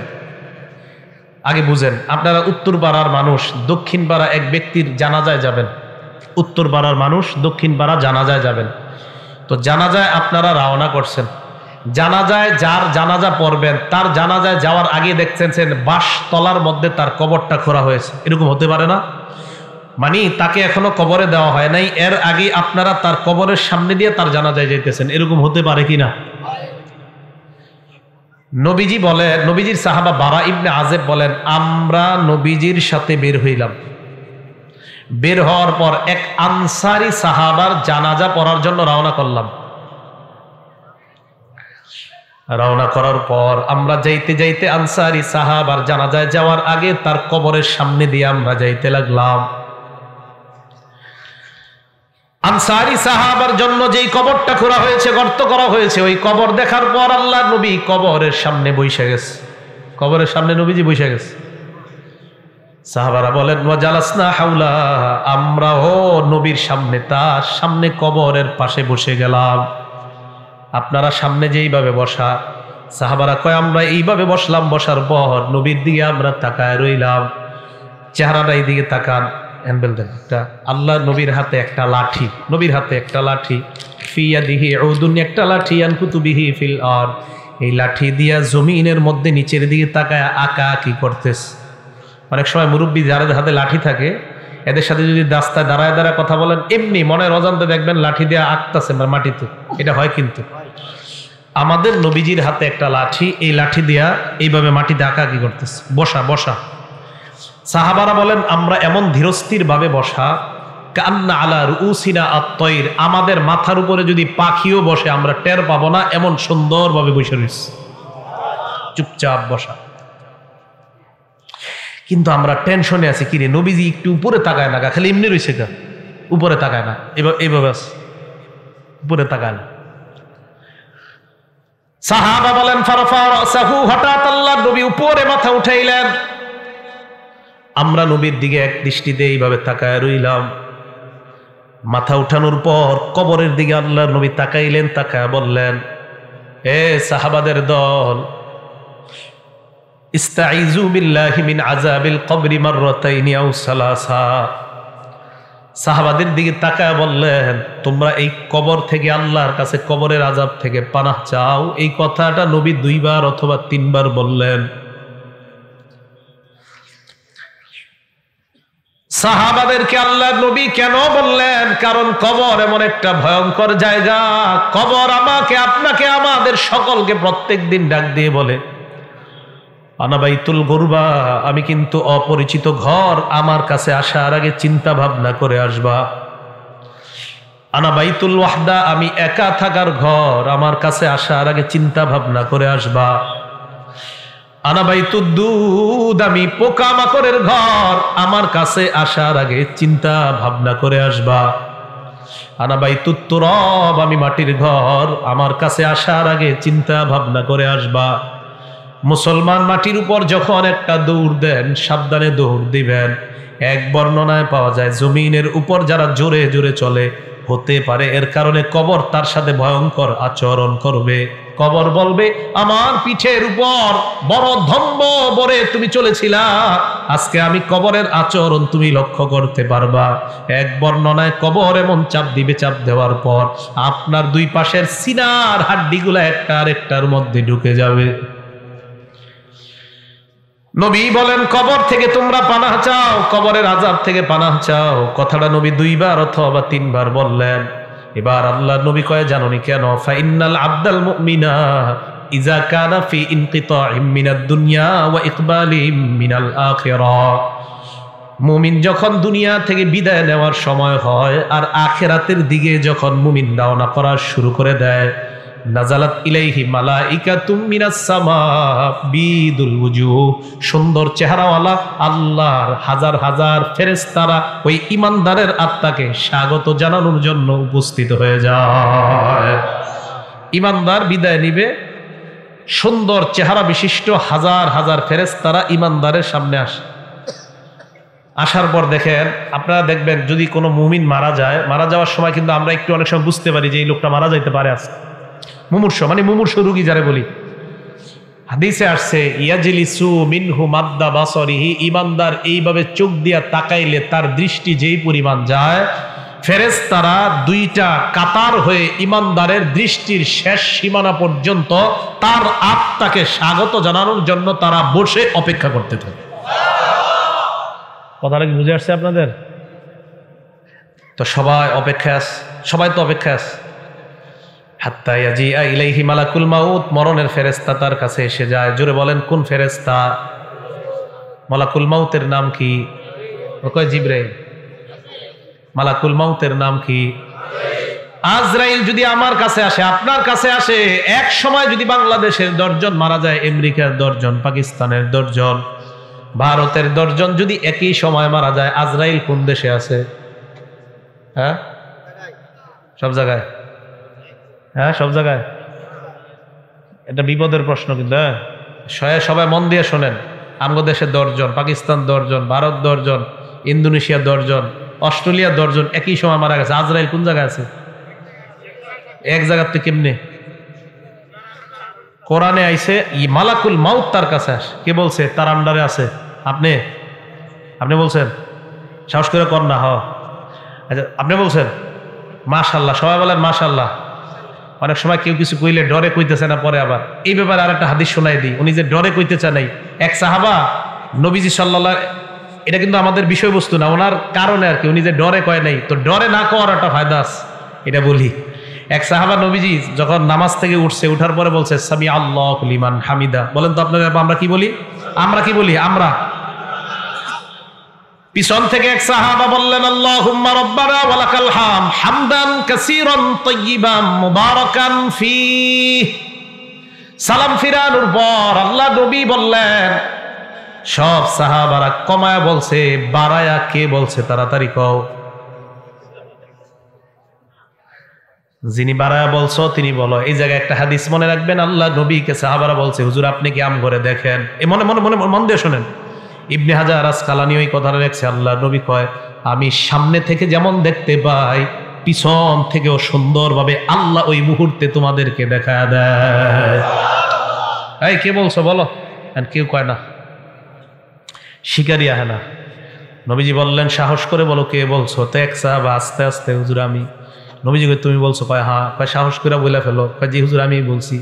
আগে বুঝেন। আপনারা উত্তর পাড়ার মানুষ দক্ষিণ পাড়া এক ব্যক্তির জানাজায় যাবেন, উত্তর পাড়ার মানুষ দক্ষিণ পাড়া জানাজায় যাবেন। তো জানাজায় আপনারা রওনা করছেন, জানাজায় যার জানাজা পড়বেন তার জানাজায় যাওয়ার আগে দেখছেন বাঁশ তলার মধ্যে তার কবরটা খোঁড়া হয়েছে, এরকম হতে পারে না? মানে তাকে এখনো কবরে দেওয়া হয় নাই, এর আগে আপনারা তার কবরের সামনে দিয়ে তার জানাজায় যাইতেছেন, এরকম হতে পারে কিনা? নবীজি বলে, নবীজির সাহাবা বারা ইবনে আযিব বলেন, আমরা নবীজির সাথে বের হইলাম। বের হওয়ার পর এক আনসারি সাহাবার জানাজা পড়ার জন্য রওনা করলাম। রওনা করার পর আমরা যাইতে যাইতে আনসারি সাহাবার জানাজায় যাওয়ার আগে তার কবরের সামনে দিয়ে আমরা যাইতে লাগলাম। আনসারি সাহাবার জন্য যেই কবরটা খোঁড়া হয়েছে, গর্ত করা হয়েছে, ওই কবর দেখার পর আল্লাহ নবী কবরের সামনে বসে গেছে, কবরের সামনে নবীজি বসে গেছে। সাহাবারা বলেন, ওয়া জালাসনা হাওলা, আমরাও নবীর সামনে, তার সামনে কবরের পাশে বসে গেলাম। আপনারা সামনে যেইভাবে বসা, সাহাবারা কয় আমরা এইভাবে বসলাম, বসার পর নবীর দিকে আমরা তাকায় রইলাম, চেহারাটা এই দিকে তাকান। হ্যান্ডেল দেন একটা, আল্লাহ নবীর হাতে একটা লাঠি, নবীর হাতে একটা লাঠি, ফি ইয়াদিহি উদুন, একটা লাঠি, ইয়ানকুতু বিহি ফিল আরদ, এই লাঠি দিয়া জমিনের মধ্যে নিচের দিকে তাকায় আঁকা আঁকি করতেছে। অনেক সময় মুরব্বী যাদের হাতে লাঠি থাকে এদের সাথে যদি রাস্তায় দাঁড়ায় দাঁড়ায় কথা বলেন, এমনি মনের অজান্তে দেখবেন লাঠি দিয়ে আঁকতেছে মাটিতে, এটা হয়। কিন্তু আমাদের নবীজির হাতে একটা লাঠি, এই লাঠি দিয়া এইভাবে মাটিতে আঁকা আঁকি করতেছে, বসা বসা। সাহাবারা বলেন আমরা এমন ধীরস্থির ভাবে বসা, কান্না আলা রুউসিনা আত-তায়র, আমাদের মাথার উপরে যদি পাখিও বসে আমরা টের পাবো না, এমন সুন্দরভাবে বসে রয়েছে, চুপচাপ বসা। কিন্তু আমরা টেনশনে আছি, কিরে নবীজি একটু উপরে তাকায় না, খালি এমনি রয়েছে, উপরে তাকায় না, এইভাবে উপরে তাকায় না। সাহাবা বলেন ফারফা রাসাহু, হঠাৎ আল্লাহর নবী উপরে মাথা উঠাইলেন। আমরা নবীর দিকে এক দৃষ্টিতে এইভাবে তাকায় রইলাম। মাথা উঠানোর পর কবরের দিকে আল্লাহর নবী তাকাইলেন, তাকায় বললেন, এ সাহাবাদের দল, ইস্তাইযু বিল্লাহি মিন আযাবিল কবরি মাররাতাইনি আও সালাসা। সাহাবাদের দিকে তাকায় বললেন, তোমরা এই কবর থেকে, আল্লাহর কাছে কবরের আযাব থেকে পানাহ চাও। এই কথাটা নবী 2 বার অথবা 3 বার বললেন। সাহাবাদেরকে আল্লাহর নবী কেন বললেন? কারণ কবর এমন একটা ভয়ঙ্কর জায়গা। কবর আমাকে, আপনাকে, আমাদের সকলকে প্রত্যেকদিন ডাক দিয়ে বলে, আনা বাইতুল গুরবা, আমি কিন্তু অপরিচিত ঘর, আমার কাছে আসার আগে চিন্তা ভাবনা করে আসবা। আনা বাইতুল ওয়াহদা, আমি একা থাকার ঘর, আমার কাছে আসার আগে চিন্তা ভাবনা করে আসবা। আনা বাইতুদ্দুদ, আমি পোকামাকড়ের ঘর, আমার কাছে আসার আগে চিন্তা ভাবনা করে আসবা। আনা বাইতুত তুরাব, আমি মাটির ঘর, আমার কাছে আসার আগে চিন্তা ভাবনা করে আসবা। মুসলমান মাটির উপর যখন একটা দৌড় দেন, সাবধানে দৌড় দিবেন। এক বর্ণনায় পাওয়া যায় জমিনের উপর যারা জোরে জোরে চলে, হতে পারে এর কারণে কবর তার সাথে ভয়ঙ্কর আচরণ করবে। কবর বলবে, আমার পিঠের উপর বড় ধম্ব বরে তুমি চলেছিলা, আজকে আমি কবরের আচরণ তুমি লক্ষ্য করতে পারবা। এক বর্ণনায় কবর এমন চাপ দিবে, চাপ দেওয়ার পর আপনার 2 পাশের সিনার হাড্ডিগুলা একটা আরেকটার মধ্যে ঢুকে যাবে। নবী বলেন, কবর থেকে তোমরা পানাহ চাও, কবরের আযাব থেকে পানাহ চাও। কথাটা নবী 2 বার অথবা 3 বার বললেন। এবার আল্লাহর নবী কয়, জানোনি কেন? ফাইন্নাল আবদাল মুমিনা ইযা কানা ফি ইনকিতাইম মিনাদ দুনিয়া ওয়া ইকবালিম মিনাল আখিরাহ। মুমিন যখন দুনিয়া থেকে বিদায় নেওয়ার সময় হয় আর আখিরাতের দিকে যখন মুমিন রওনা করা শুরু করে দেয়, নাজালাত ইলাইহি মালাইকাতুম মিনাস সামা বিদুল ওয়ুজুহ, সুন্দর চেহারাওয়ালা আল্লাহর হাজার হাজার ফেরেশতারা ওই ঈমানদারের আত্মাকে স্বাগত জানানোর জন্য উপস্থিত হয়ে যায়। ঈমানদার বিদায় নিবে, সুন্দর চেহারা বিশিষ্ট হাজার হাজার ফেরেশতারা ঈমানদারের সামনে আসে। আসার পর দেখেন, আপনারা দেখবেন যদি কোনো মুমিন মারা যায়, মারা যাওয়ার সময় কিন্তু আমরা একটু অনেক সময় বুঝতে পারি যে এই লোকটা মারা যাইতে পারে। আজকে মুমূর্ষ, মানে মুমূর্ষ রোগী যারা বলি, হাদিসে আসছে ইয়াজলিসু মিনহু মাদ্দা বাসরিহি, ঈমানদার এইভাবে চোখ দিয়া তাকাইলে তার দৃষ্টি যেই পরিমাণ যায়, ফেরেশতারা 2টা কাতার হয়ে ঈমানদারের দৃষ্টির শেষ সীমানা পর্যন্ত তার আত্মাকে স্বাগত জানানোর জন্য তারা বসে অপেক্ষা করতে থাকে। কথাটা কি বুঝে আসছে আপনাদের? তো সবাই অপেক্ষায় আছে, সবাই তো অপেক্ষায় আছে। হাত্তা ইয়াজিআ ইলাইহি মালাকুল মাউত, মরণের ফেরেশতা তার কাছে এসে যায়। জোরে বলেন, কোন ফেরেশতা? মালাকুল মাউতের নাম কি? কয় জিবরাইল। মালাকুল মাউতের নাম কি? আজরাইল। যদি আমার কাছে আসে, আপনার কাছে আসে, এক সময় যদি বাংলাদেশের 10 জন মারা যায়, আমেরিকার 10 জন, পাকিস্তানের 10 জন, ভারতের 10 জন যদি একই সময় মারা যায়, আজরাইল কোন দেশে আছে? হ্যাঁ, সব জায়গায়। হ্যাঁ, সব জায়গায়। এটা বিপদের প্রশ্ন কিন্তু। হ্যাঁ, সবাই মন দিয়ে শোনেন। আমগো দেশে 10 জন, পাকিস্তান 10 জন, ভারত 10 জন, ইন্দোনেশিয়া 10 জন, অস্ট্রেলিয়া 10 জন একই সময় মারা গেছে। আজরাইল কোন জায়গায় আছে? এক জায়গার তো কেমনে? কোরআনে আইছে মালাকুল মাউত তার কাছে আসে। কে বলছে তার আন্ডারে আছে? আপনি বলছেন? সাহস করে কর না। আচ্ছা, আপনি বলছেন? মাশাআল্লাহ, সবাই বলেন মাশাআল্লাহ। অনেক সময় কেউ কিছু কইলে ডরে কইতেছে না, পরে আবার এই ব্যাপারে আর একটা হাদিস শোনাই দিই। উনি যে ডরে কইতেছে নাই, এক সাহাবা নবীজি সাল্লাল্লাহু, এটা কিন্তু আমাদের বিষয়বস্তু না, ওনার কারণে আর কি, উনি যে ডরে কয় নাই, তো ডরে না কওয়ার একটা ফায়দা আছে, এটা বলি। এক সাহাবা নবীজি যখন নামাজ থেকে উঠছে, উঠার পরে বলছে সামি আল্লাহু লিমান হামিদা। বলেন তো আপনারা আমরা কি বলি? আমরা পিছন থেকে এক সাহাবা বললেন আল্লাহুম্মা রাব্বানা ওয়া লাকাল হামদ হামদান কাসীরান তাইয়িবান মুবারাকান ফীহ। সালাম ফিরানোর পর আল্লাহ নবী বললেন, সব সাহাবারা কমায়া বলছে, বাড়ায়া কে বলছে? তাড়াতাড়ি কও। যিনি বাড়ায়া বলছো তিনি বলো। এই জায়গায় একটা হাদিস মনে রাখবেন, আল্লাহ নবীকে সাহাবারা বলছে হুজুর আপনি কি আম করে দেখেন? এই মনে মনে মনে মন দিয়ে শোনেন, ইবনে হাজার আসকালানী ওই কথাটা লেখছে, আল্লাহ নবী কয় আমি সামনে থেকে যেমন দেখতে পাই, পিছন থেকেও সুন্দরভাবে আল্লাহ ওই মুহূর্তে তোমাদেরকে দেখা দেয়। এই কে বলছো বলো? কেউ কয় না, শিকারি আহে না। নবীজি বললেন সাহস করে বলো কে বলছো? তো এক সাহাবা আস্তে আস্তে, হুজুর আমি। নবীজি কয় তুমি বলছো? কয় হ্যাঁ। কয় সাহস করে বলে ফেলো। কয় জি হুজুর আমি বলছি।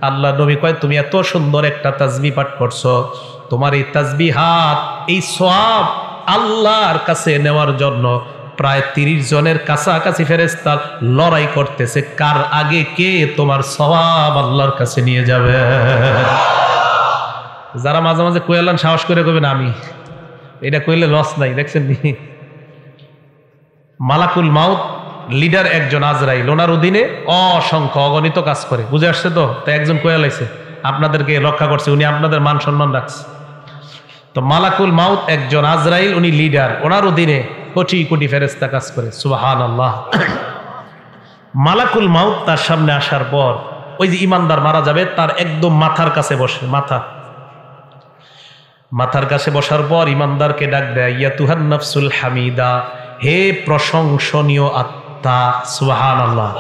আল্লাহ নবী কয় তুমি এত সুন্দর একটা তাসবিহ পাঠ করছো, তোমার এই তাসবিহাত, এই সওয়াব আল্লাহর কাছে নেওয়ার জন্য প্রায় 30 জনের কাছাকাছি ফেরেশতা লড়াই করতেছে, কার আগে কে তোমার সওয়াব আল্লাহর কাছে নিয়ে যাবে। যারা মাঝে মাঝে কইলেন সাহস করে কইবেন আমি, এটা কইলে লস নাই। দেখছেন নি, মালাকুল মাউত লিডার একজন আজরাইল, ওনার অধীনে অসংখ্য অগণিত কাজ করে। বুঝে আসছে তো? তাই একজন কইয়া লাইছে আপনাদেরকে রক্ষা করছে, উনি আপনাদের মান সম্মান রাখছে। তো মালাকুল মাউত একজন আজরাইল, উনি লিডার, ওনার অধীনে কোটি কোটি ফেরেশতা কাজ করে। সুবহানাল্লাহ। মালাকুল মাউত তার সামনে আসার পর ওই যে ইমানদার মারা যাবে, তার একদম মাথার কাছে বসে, মাথার কাছে বসার পর ইমানদারকে ডাক দেয়, ইয়াতুহান নাফসুল হামিদা, হে প্রশংসনীয় আত্মা। সুবহানাল্লাহ।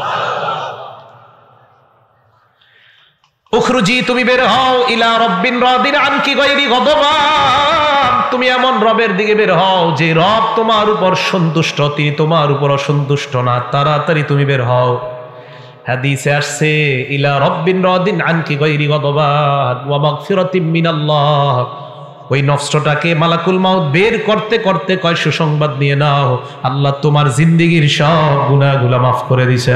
উখরুজি, তুমি বের হও, ইলা রব্বিন রাদিন আনকি গায়রি গদবান, তুমি এমন রবের দিকে বের হও যে রব তোমার উপর সন্তুষ্ট, তিনি তোমার উপর অসন্তুষ্ট না। তাড়াতাড়ি তুমি বের হও। হাদিসে আসছে ইলা রব্বিন রাদিন আনকি গায়রি গদবান ওয়া মাগফিরাতিম মিনাল্লাহ। ওই নফসটাকে মালাকুল মাউত বের করতে করতে কয় সুসংবাদ নিয়ে নাও, আল্লাহ তোমার জিন্দেগীর সব গুনাহগুলো মাফ করে দিয়েছে।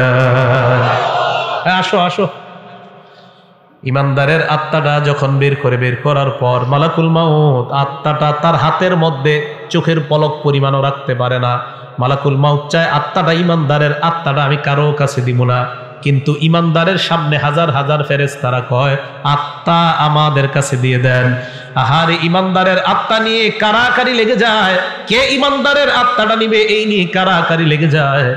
আসো আসো। ইমানদারের আত্মাটা যখন বের করার পর মালাকুল মাউত আত্মাটা তার হাতের মধ্যে চোখের পলক পরিমাণও রাখতে পারে না। মালাকুল মাউত চায় আত্মাটা, ইমানদারের আত্মাটা আমি কারো কাছে দিব না, কিন্তু ইমানদারের সামনে হাজার হাজার ফেরেশতারা কয় আত্মা আমাদের কাছে দিয়ে দেন। আহারে ইমানদারের আত্মা নিয়ে কারাকারি লেগে যায়, কে ইমানদারের আত্মাটা নিবে এই নিয়ে কারাকারি লেগে যায়।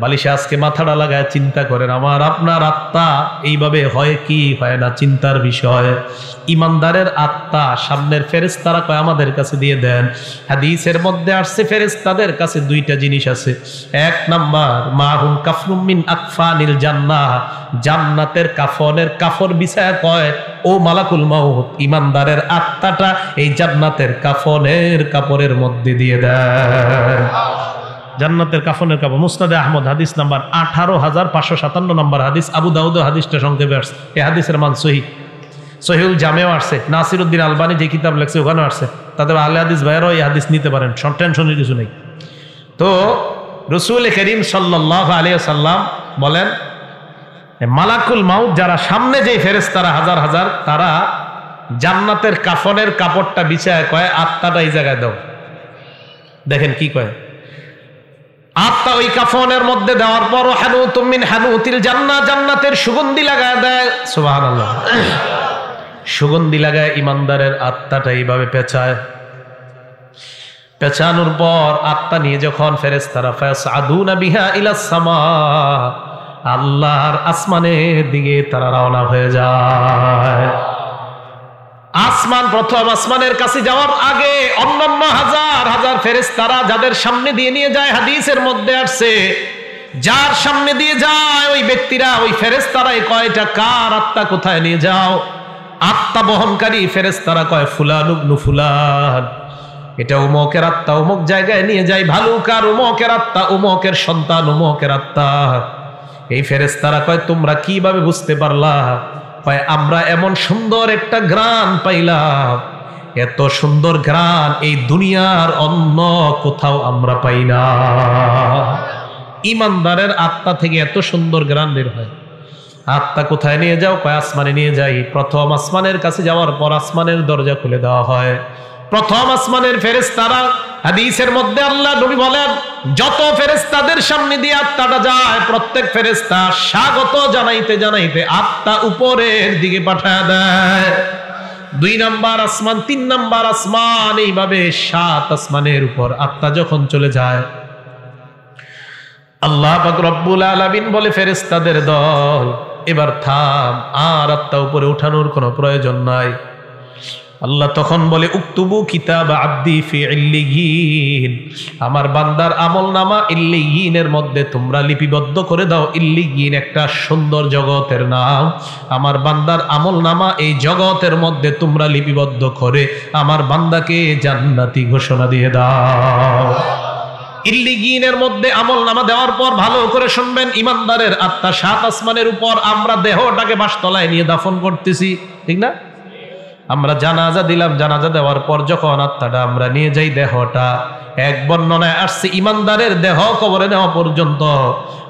বালিশে আজকে মাথাটা লাগায় চিন্তা করেন, আমার আপনার আত্মা এইভাবে হয় কি হয় না, চিন্তার বিষয়। ইমানদারের আত্মা সামনের ফেরেশতারা কয় আমাদের কাছে দিয়ে দেন। হাদিসের মধ্যে আসছে ফেরেশতাদের কাছে দুইটা জিনিস আছে। এক নাম্বার মাহুম কাফরুম মিন আকফানিল জান্নাহ, জান্নাতের কাফনের কাফর বিছায়া কয় ও মালাকুল মাউত, ইমানদারের আত্মাটা এই জান্নাতের কাফনের কাপড়ের মধ্যে দিয়ে দেন। জান্নাতের কাফনের কাপড়। মুসনাদে আহমদ হাদিস নাম্বার 18,557 নম্বর হাদিস। আবু দাউদ হাদিসটা সংক্ষেপে আসছে। এই হাদিসের মান সহিহ, সহিহুল জামেও আসছে। নাসিরউদ্দিন আলবানী যে কিতাব লেখছে ওখানেও আসছে। তাদের আহলে হাদিস ভাইরাও এই হাদিস নিতে পারেন, টেনশনের কিছু নেই। তো রাসূল করিম সাল্লাল্লাহু আলাইহি ওয়াসাল্লাম বলেন মালাকুল মাউত যারা সামনে যে ফেরেশতারা হাজার হাজার, তারা জান্নাতের কাফনের কাপড়টা বিছায় কয় আত্মাটা এই জায়গায় দাও। দেখেন কি কয়, আত্মা ওই কাফনের মধ্যে দেওয়ার পর হানুতুম মিন হানুতিল জান্নাহ, জান্নাতের সুগন্ধি লাগায় দেয়। সুবহানাল্লাহ। সুগন্ধি লাগায় ইমানদারের আত্মাটা এইভাবে পেঁচায়। পেঁচানোর পর আত্মা নিয়ে যখন ফেরেশতারা ফায়াসআদুনা বিহা ইলাস সামা, আল্লাহর আসমানের দিকে তারা রওনা হয়ে যায়। আসমান, প্রথম আসমানের কাছে যাওয়ার আগে অন্যান্য হাজার হাজার ফেরেশতারা যাদের সামনে দিয়ে নিয়ে যায়, হাদিসের মধ্যে আসছে যার সামনে দিয়ে যায় ওই ব্যক্তিরা, ওই ফেরেশতারাই কয়টা কার আত্মা কোথায় নিয়ে যাও। আত্মা বহনকারী ফেরেশতারা কয় ফুলান ইবনু ফুলান, এটা উমকের আত্মা উমক জায়গায় নিয়ে যায়, ভালুকার উমকের আত্মা উমকের সন্তান উমকের আত্মা। এই ফেরেশতারা কয় তোমরা কিভাবে বুঝতে পারলা? কয় আমরা এমন সুন্দর একটা ঘ্রাণ পাইলাম, এত সুন্দর ঘ্রাণ এই দুনিয়ার অন্য কোথাও আমরা পাই না। ইমানদারের আত্মা থেকে এত সুন্দর ঘ্রাণ বের হয়। আত্মা কোথায় নিয়ে যাও? কয় আসমানে নিয়ে যাই। প্রথম আসমানের কাছে যাওয়ার পর আসমানের দরজা খুলে দেওয়া হয়। প্রথম আসমানের ফেরেশতারা, হাদিসের মধ্যে আল্লাহ নবী বলেন যত ফেরেশতাদের সামনে দিয়ে আত্মাটা যায় প্রত্যেক ফেরেশতা স্বাগত জানাইতে জানাইতে আত্মা উপরের দিকে পাঠায় দেয়। 2 নাম্বার আসমান, 3 নাম্বার আসমান, এইভাবে 7 আসমানের উপর আত্মা যখন চলে যায়, আল্লাহ পাক রব্বুল আলামিন বলে ফেরেশতাদের দল এবার থাম, আর আত্মা উপরে উঠানোর কোনো প্রয়োজন নাই। আল্লাহ তখন বলে উকতুবু কিতাব আব্দি ফি ইল্লিয়িন, আমার বান্দার আমলনামা ইল্লিয়িনের মধ্যে তোমরা লিপিবদ্ধ করে দাও। ইল্লিয়িন একটা সুন্দর জগতের নাম। আমার বান্দার আমলনামা এই জগতের মধ্যে তোমরা লিপিবদ্ধ করে আমার বান্দাকে জান্নাতি ঘোষণা দিয়ে দাও। ইল্লিয়িনের মধ্যে আমলনামা দেওয়ার পর ভালো করে শুনবেন, ইমানদারের আত্মা 7 আসমানের উপর, আমরা দেহটাকে বাসতলায় নিয়ে দাফন করতেছি, ঠিক না? আমরা জানাজা দিলাম, জানাজা দেওয়ার পর যখন আত্মাটা আমরা নিয়ে যাই, দেহটা এক বর্ণনায় আসছে ইমানদারের দেহ কবরে নেওয়া পর্যন্ত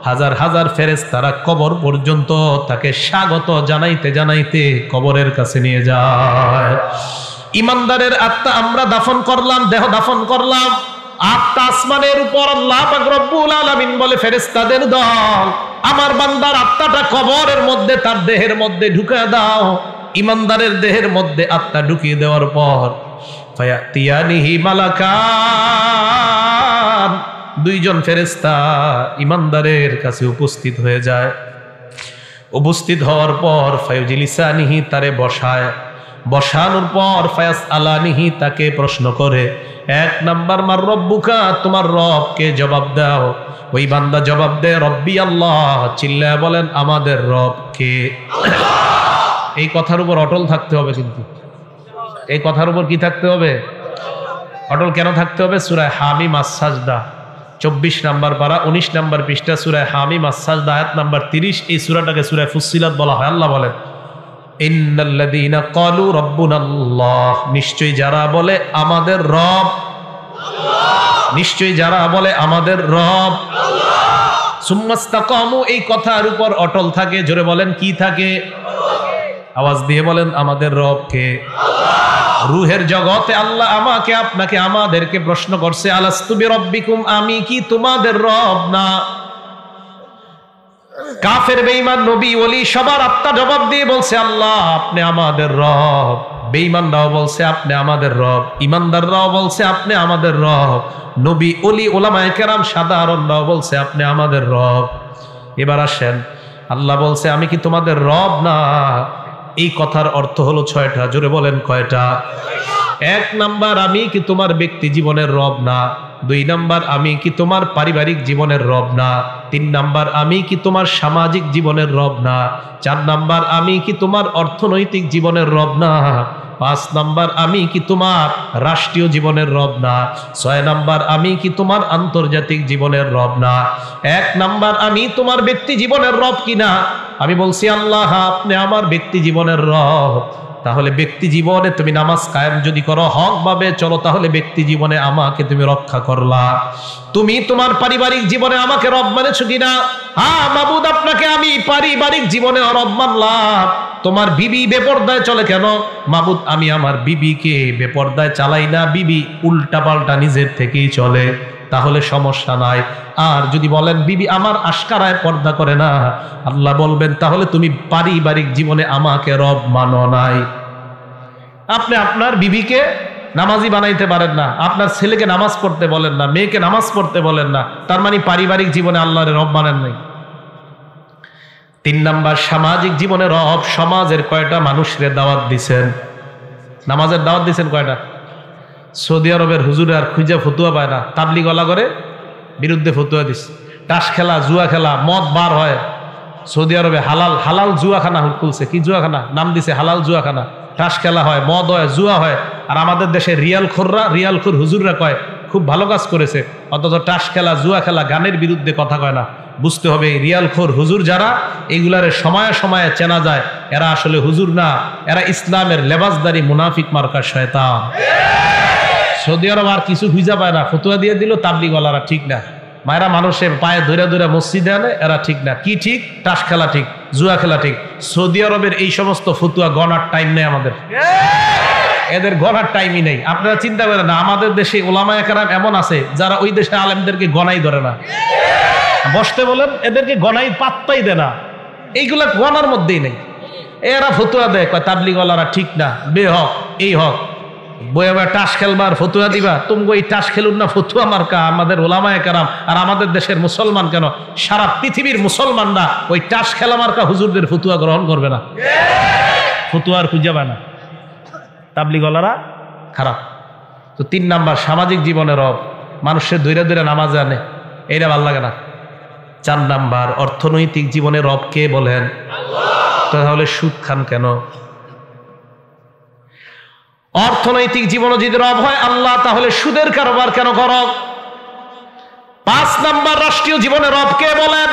হাজার হাজার ফেরেশতারা কবর পর্যন্ত তাকে স্বাগত জানাইতে জানাইতে কবরের কাছে নিয়ে যায়। ইমানদারের আত্মা আমরা দাফন করলাম, দেহ দাফন করলাম, আত্মা আসমানের উপর। আল্লাহ পাক রব্বুল আলামিন বলে ফেরেশতাদের দল আমার বান্দার আত্মাটা কবরের মধ্যে তার দেহের মধ্যে ঢুকিয়ে দাও। ইমানদারের দেহের মধ্যে আত্মা ঢুকিয়ে দেওয়ার পর ফায়াতিয়ানিহি মালাকান, 2 জন ফেরেশতা ইমানদারের কাছে উপস্থিত হয়ে যায়। উপস্থিত হওয়ার পর ফায়ুজিলিসানিহি, তারে বসায়, বসানোর পর ফায়াস আলানিহি, তাকে প্রশ্ন করে 1 নাম্বার মার রব্বুকা, তোমার রবকে জবাব দাও। ওই বান্দা জবাব দেয় রব্বি আল্লাহ, চিল্লায় বলেন আমাদের রব কে? এই কথার উপর অটল থাকতে হবে, কিন্তু এই কথার উপর কি থাকতে হবে? অটল কেন থাকতে হবে? সূরা হামিম আস-সাজদা 24 নাম্বার পারা 19 নাম্বার পৃষ্ঠা, সূরা হামিম আস-সাজদা আয়াত নাম্বার 30। এই সূরাটাকে সূরা ফুসসিলাত বলা হয়। আল্লাহ বলেন ইন্নাল্লাযীনা ক্বালু রাব্বুনাল্লাহ, নিশ্চয়ই যারা বলে আমাদের রব আল্লাহ, নিশ্চয়ই যারা বলে আমাদের রব আল্লাহ, সুম্মাস্তাকামু, এই কথার উপর অটল থাকে। জোরে বলেন কি থাকে? আওয়াজ দিয়ে বলেন আমাদের রব কে? আল্লাহ। রূহের জগতে আল্লাহ আমাকে আপনাকে আমাদেরকে প্রশ্ন করছে আলাস্তু বিরাব্বিকুম, আমি কি তোমাদের রব না? কাফের বেঈমান নবী ওলি সবার আত্মা জবাব দিয়ে বলছে আল্লাহ আপনি আমাদের রব। বেঈমানরাও বলছে আপনি আমাদের রব, ইমানদাররাও বলছে আপনি আমাদের রব, নবী ওলি ওলামায়ে কেরাম সাধারণরাও বলছে আপনি আমাদের রব। এবার আসেন, আল্লাহ বলছে আমি কি তোমাদের রব না? এই কথার অর্থ হলো 6টা। জোরে বলেন কয়টা? 1 নাম্বার, আমি কি তোমার ব্যক্তি জীবনের রব না? 2 নাম্বার, আমি কি তোমার পারিবারিক জীবনের রব না? 3 নাম্বার, আমি কি তোমার সামাজিক জীবনের রব না? 4 নাম্বার, আমি কি তোমার অর্থনৈতিক জীবনের রব না? 5 নাম্বার, আমি কি তোমার রাষ্ট্রীয় জীবনের রব না? 6 নাম্বার, আমি কি তোমার আন্তর্জাতিক জীবনের রব না? 1 নাম্বার, আমি তোমার ব্যক্তি জীবনের রব কিনা? আমি বলছি আল্লাহ আপনি আমার ব্যক্তি জীবনের রব। তাহলে ব্যক্তি জীবনে তুমি নামাজ কায়েম যদি করো, হক ভাবে চলো, তাহলে ব্যক্তি জীবনে আমাকে তুমি রক্ষা করলা। তুমি তোমার পারিবারিক জীবনে আমাকে রব মানেছো কিনা? হ্যাঁ মাবুদ, আপনাকে আমি পারিবারিক জীবনে রব মানলাম। তোমার বিবি বেপরদায় চলে কেন? মাবুদ, আমি আমার বিবিকে বেপরদায় চালাই না, বিবি উল্টা পাল্টা নিজের থেকেই চলে, তাহলে সমস্যা নাই। আর যদি বলেন বিবি আমার আশকারায় পর্দা করে না, আল্লাহ বলবেন তাহলে তুমি পারিবারিক জীবনে আমাকে রব মানো নাই। আপনি আপনার বিবিকে নামাজি বানাইতে পারেন না, আপনার ছেলেকে নামাজ পড়তে বলেন না, মেয়েকে নামাজ পড়তে বলেন না, তার মানে পারিবারিক জীবনে আল্লাহর রব মানেন নাই। 3 নাম্বার, সামাজিক জীবনে রব। সমাজের কয়টা মানুষরে দাওয়াত দিছেন? নামাজের দাওয়াত দিছেন কয়টা? সৌদি আরবের হুজুরে আর খুঁজা ফতুয়া পায় না, তাবলিগওয়ালা করে বিরুদ্ধে ফতুয়া দিচ্ছে। তাস খেলা, জুয়া খেলা, মদ বার হয়। সৌদি আরবে হালাল জুয়াখানা খুলছে। কি জুয়াখানা? নাম দিছে হালাল জুয়াখানা। তাস খেলা হয়, মদ হয়, জুয়া হয়। আর আমাদের দেশে রিয়ালখোর হুজুররা কয় খুব ভালো কাজ করেছে, অথচ টাস খেলা, জুয়া খেলা, গানের বিরুদ্ধে কথা কয় না। বুঝতে হবে রিয়ালখোর হুজুর যারা, এইগুলারে সময়ে সময়ে চেনা যায় এরা আসলে হুজুর না, এরা ইসলামের লেবাসদারি মুনাফিক মার্কা শয়তান। সৌদি আরব আর কিছু খুঁজা পায় না, ফতুয়া দিয়ে দিল তাবলিগওয়ালারা ঠিক না, মায়েরা মানুষের পায়ে ধরে ধরে মসজিদে আনে, এরা ঠিক না। কি ঠিক? টাস খেলা ঠিক, জুয়া খেলা ঠিক। সৌদি আরবের এই সমস্ত ফতুয়া গণার টাইম নেই আমাদের, এদের গণার টাইমই নেই। আপনারা চিন্তা করেন না, আমাদের দেশে ওলামায়ে কেরাম এমন আছে যারা ওই দেশে আলেমদেরকে গণাই ধরে না, বসতে বলেন এদেরকে গণাই পাত্তাই দেয় না, এইগুলা গণার মধ্যেই নেই। এরা ফতুয়া দেয়, কয় তাবলিগওয়ালারা ঠিক না, বেহক, এই হক, বইয়া টাস খেলবার ফতুয়া দিবা, তুমি ওই টাস খেলুন না ফতুয়া মার্কা আমাদের ওলামায়ে কেরাম। আর আমাদের দেশের মুসলমান কেন, সারা পৃথিবীর মুসলমানরা ওই টাস খেলা মার্কা হুজুরদের ফতুয়া গ্রহণ করবে না, ফতুয়ার খুঁজে পায় না। তাবলিগওয়ালারা খারাপ। তো 3 নাম্বার সামাজিক জীবনের রব, মানুষের দৈরা দৈরা নামাজে আনে, এইটা ভাল লাগে না। 4 নাম্বার অর্থনৈতিক জীবনের রব কে বলেন? তাহলে সুদ খান কেন? অর্থনৈতিক জীবনে যদি রব হয় আল্লাহ, তাহলে সুদের কারবার কেন করো? 5 নাম্বার রাষ্ট্রীয় জীবনে রব কে বলেন?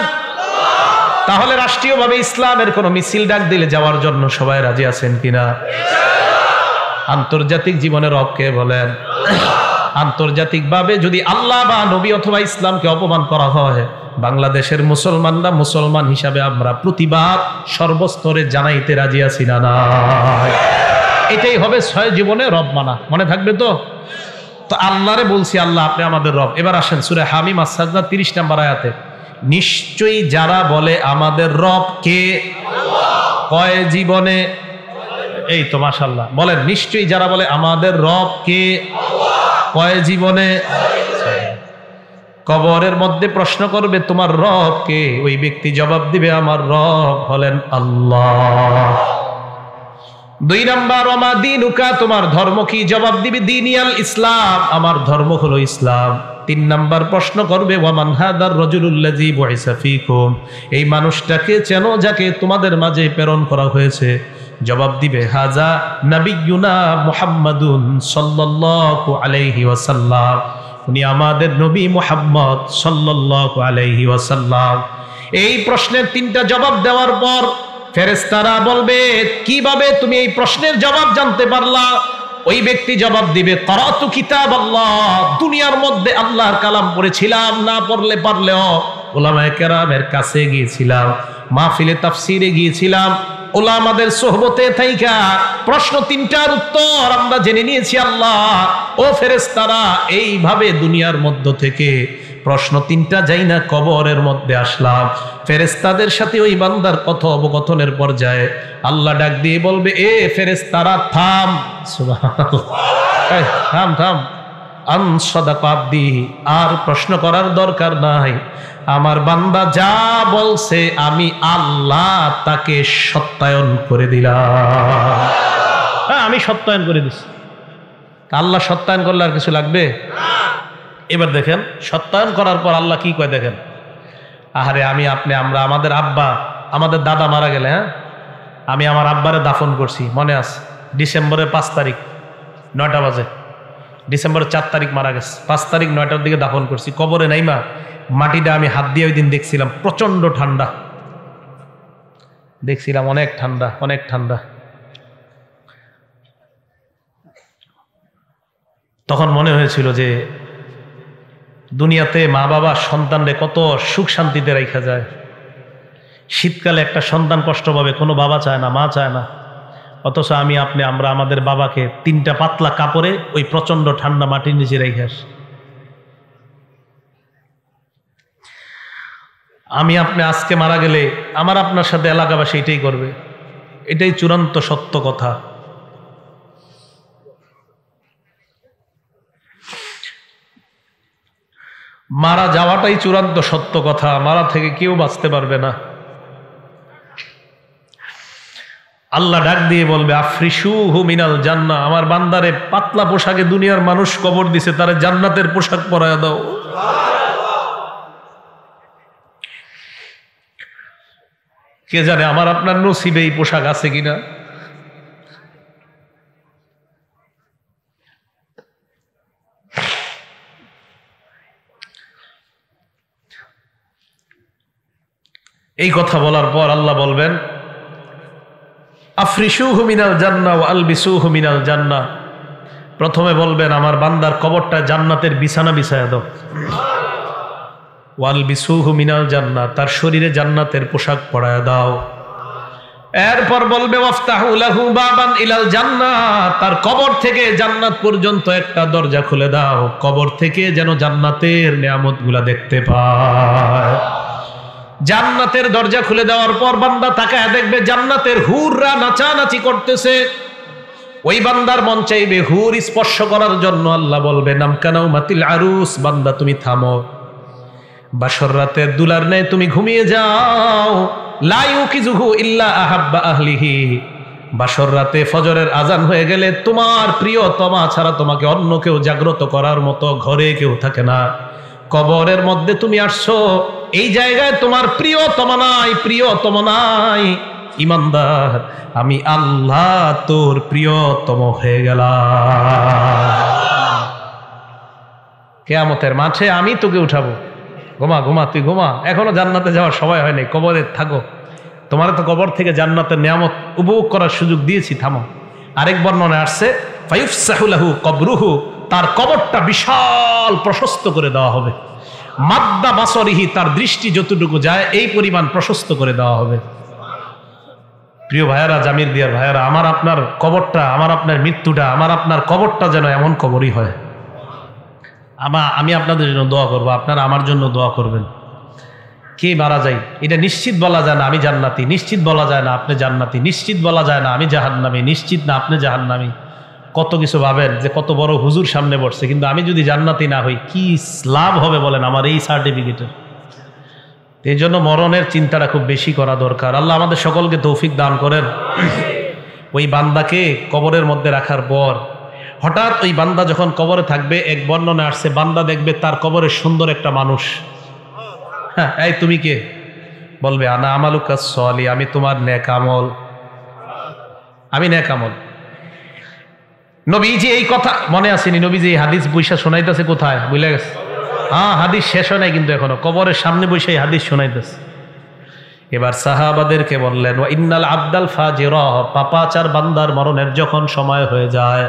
তাহলে রাষ্ট্রীয়ভাবে ইসলামের কোন মিছিল ডাক দিলে যাওয়ার জন্য সবাই রাজি আছেন কিনা? আন্তর্জাতিক জীবনে রব কে বলেন? আন্তর্জাতিকভাবে যদি আল্লাহ বা নবী অথবা ইসলামকে অপমান করা হয়, বাংলাদেশের মুসলমানরা মুসলমান হিসাবে আমরা প্রতিবাদ সর্বস্তরে জানাইতে রাজি আছি না? না, এটাই হবে 6 জীবনে রব মানা। মনে থাকবে তো? তো আল্লাহরে বলছি আল্লাহ আপনি আমাদের রব। এবার আসেন সূরা হামিম আস-সাজদা 30 নম্বর আয়াতে, নিশ্চয়ই যারা বলে আমাদের রব কে, কয় জীবনে, এই তো মাশাআল্লাহ বলেন, নিশ্চয়ই যারা বলে আমাদের রব কে, কয় জীবনে। কবরের মধ্যে প্রশ্ন করবে তোমার রব কে, ওই ব্যক্তি জবাব দিবে আমার রব হলেন আল্লাহ। 2 নাম্বার ওমা দীনুকা, তোমার ধর্ম কি, জবাব দিবে দীনিয়াল ইসলাম, আমার ধর্ম হলো ইসলাম। 3 নাম্বার প্রশ্ন করবে ওয়ামান হাদার রাজুলুল্লাযী বুইসা ফীকুম, এই মানুষটাকে চেনো যাকে তোমাদের মাঝে প্রেরণ করা হয়েছে, জবাব দিবে হাজা নবিয়ুনা মুহাম্মাদুন সাল্লাল্লাহু আলাইহি ওয়াসাল্লাম, উনি আমাদের নবী মুহাম্মদ সাল্লাল্লাহু আলাইহি ওয়াসাল্লাম। এই প্রশ্নের 3টা জবাব দেওয়ার পর ফেরেশতারা বলবে কিভাবে তুমি এই প্রশ্নের জবাব জানতে পারলা? ওই ব্যক্তি জবাব দিবে ক্বারাতু কিতাবাল্লাহ, দুনিয়ার মধ্যে আল্লাহর কালাম পড়েছিলাম, না পড়লে পারলেও উলামায়ে কেরামের কাছে গিয়েছিলাম, মাহফিলে তাফসীরে গিয়েছিলাম, উলামাদের সোহবতে থাইকা প্রশ্ন 3টার উত্তর আমরা জেনে নিয়েছি আল্লাহ। ও ফেরেশতারা, এইভাবে দুনিয়ার মধ্য থেকে প্রশ্ন 3টা যাই না কবরের মধ্যে আসলাম। ফেরেশতাদের সাথে ওই বান্দার কথোপকথনের পর্যায়ে আল্লাহ ডাক দিয়ে বলবে এ ফেরেশতারা থাম, সুবহানাল্লাহ, থাম থাম, আন সাদাকা আবদি, আর প্রশ্ন করার দরকার নাই, আমার বান্দা যা বলছে আমি আল্লাহ তাকে সত্যায়ন করে দিলাম। হ্যাঁ, আমি সত্যায়ন করে দিছি। আল্লাহ সত্যায়ন করলে আর কিছু লাগবে? এবার দেখেন সত্যায়ন করার পর আল্লাহ কি কয় দেখেন, আহারে আমি আপনি আমরা আমাদের আব্বা আমাদের দাদা মারা গেলে, হ্যাঁ আমি আমার আব্বারে দাফন করছি, মনে আছে ডিসেম্বরের 5 তারিখ 9টা বাজে, ডিসেম্বরের 4 তারিখ মারা গেছে, 5 তারিখ 9টার দিকে দাফন করছি। কবরে নাইমা মাটিটা আমি হাত দিয়ে ওই দিন দেখছিলাম, প্রচন্ড ঠান্ডা দেখছিলাম, অনেক ঠান্ডা, অনেক ঠান্ডা। তখন মনে হয়েছিল যে দুনিয়াতে মা বাবা সন্তানরে কত সুখ শান্তিতে রাখা যায়। শীতকালে একটা সন্তান কষ্ট পাবে, কোনো বাবা চায় না, মা চায় না, অথচ আমি আপনি আমরা আমাদের বাবাকে 3টা পাতলা কাপড়ে ওই প্রচন্ড ঠান্ডা মাটির নিচে রেখে আসি। আমি আপনি আজকে মারা গেলে আমার আপনার সাথে এলাকাবাসী এটাই করবে, এটাই চূড়ান্ত সত্য কথা। মারা যাওয়াটাই চূড়ান্ত সত্য কথা, মারা থেকে কেউ বাঁচতে পারবে না। আল্লাহ ডাক দিয়ে বলবে আফরিশুহু মিনাল জান্নাহ, আমার বান্দারে পাতলা পোশাকে দুনিয়ার মানুষ কবর দিছে, তারে জান্নাতের পোশাক পরায়া দাও। কে জানে আমার আপনার নসিবে এই পোশাক আছে কিনা। এই কথা বলার পর আল্লাহ বলবেন আফরিশুহু মিনাল জান্নাহ ওয়া আলবিসুহু মিনাল জান্নাহ। প্রথমে বলবেন আমার বান্দার কবরটা জান্নাতের বিছানা বিছায়া দাও, ওয়া আলবিসুহু মিনাল জান্নাহ, তার শরীরে জান্নাতের পোশাক পরায়া দাও। এরপর বলবে ওয়াফতাহু লাহু বাবান ইলাল জান্নাহ, তার কবর থেকে জান্নাত পর্যন্ত একটা দরজা খুলে দাও, কবর থেকে যেন জান্নাতের নিয়ামতগুলা দেখতে পায়। জান্নাতের দরজা খুলে দেওয়ার পর বান্দা তাকায় দেখবে জান্নাতের হুররা নাচানাচি করতেছে। ওই বান্দার মন চাইবে হুর স্পর্শ করার জন্য। আল্লাহ বলবে নামকানাউ মাতিল আরুস, বান্দা তুমি থামো, বাসর রাতের দুলার নেই তুমি ঘুমিয়ে যাও। লা ইউকিজুহু ইল্লা আহাব্বা আহলিহি, বাসর রাতে ফজরের আজান হয়ে গেলে তোমার প্রিয়তমা ছাড়া তোমাকে অন্য কেউ জাগ্রত করার মতো ঘরে কেউ থাকে না। কবরের মধ্যে তুমি আসছো, এই জায়গায় তোমার প্রিয়তমা নাই। ইমানদার, আমি আল্লাহ তোর প্রিয়তম হয়ে গেলাম। কিয়ামতের মাঠে আমি তোকে উঠাবো। ঘুমা তুই ঘুমা, এখনো জান্নাতে যাওয়ার সময় হয়নি, কবরে থাকো। তোমার তো কবর থেকে জান্নাতের নিয়ামত উপভোগ করার সুযোগ দিয়েছি, থামো। আরেক বর্ণনায় আসছে ফায়ুফসাহু লাহু কবরুহু, তার কবরটা বিশাল প্রশস্ত করে দেওয়া হবে। মাদ্দা বাসরিহি, তার দৃষ্টি যতটুকু যায় এই পরিমাণ প্রশস্ত করে দেওয়া হবে। প্রিয় ভাইয়ারা, জামির দিয়ার ভাইয়ারা, আমার আপনার কবরটা, আমার আপনার মৃত্যুটা, আমার আপনার কবরটা যেন এমন কবরই হয়। আমি আপনাদের জন্য দোয়া করবো, আপনারা আমার জন্য দোয়া করবেন। কে মারা যায় এটা নিশ্চিত বলা যায় না আমি জান্নাতি, নিশ্চিত বলা যায় না আপনি জান্নাতি, নিশ্চিত বলা যায় না আমি জাহান্নামী, নিশ্চিত না আপনি জাহান্নামী। কত কিছু ভাবেন যে কত বড় হুজুর সামনে বসছে, কিন্তু আমি যদি জান্নাতি না হই কি লাভ হবে বলেন আমার এই সার্টিফিকেটের। এই জন্য মরণের চিন্তাটা খুব বেশি করা দরকার। আল্লাহ আমাদের সকলকে তৌফিক দান করেন। ওই বান্দাকে কবরের মধ্যে রাখার পর হঠাৎ ওই বান্দা যখন কবরে থাকবে, এক বর্ণনা আসছে বান্দা দেখবে তার কবরে সুন্দর একটা মানুষ। হ্যাঁ, এই তুমি কে? বলবে আনা আমালুকা সলি, আমি তোমার নেক আমল, আমি নেক আমল। নবীজি এই কথা মনে আসেনি, নবীজি এই হাদিস বৈশা শোনাইতেছে কোথায় বুঝলে গেছে? হ্যাঁ, হাদিস শেষ হয় নাই কিন্তু এখনো, কবরের সামনে বসে এই হাদিস শোনাইতেছে। এবার সাহাবাদেরকে বললেন ওয়া ইন্নাল আবদাল ফাজিরা, পাপাচার বান্দার মরণের যখন সময় হয়ে যায়,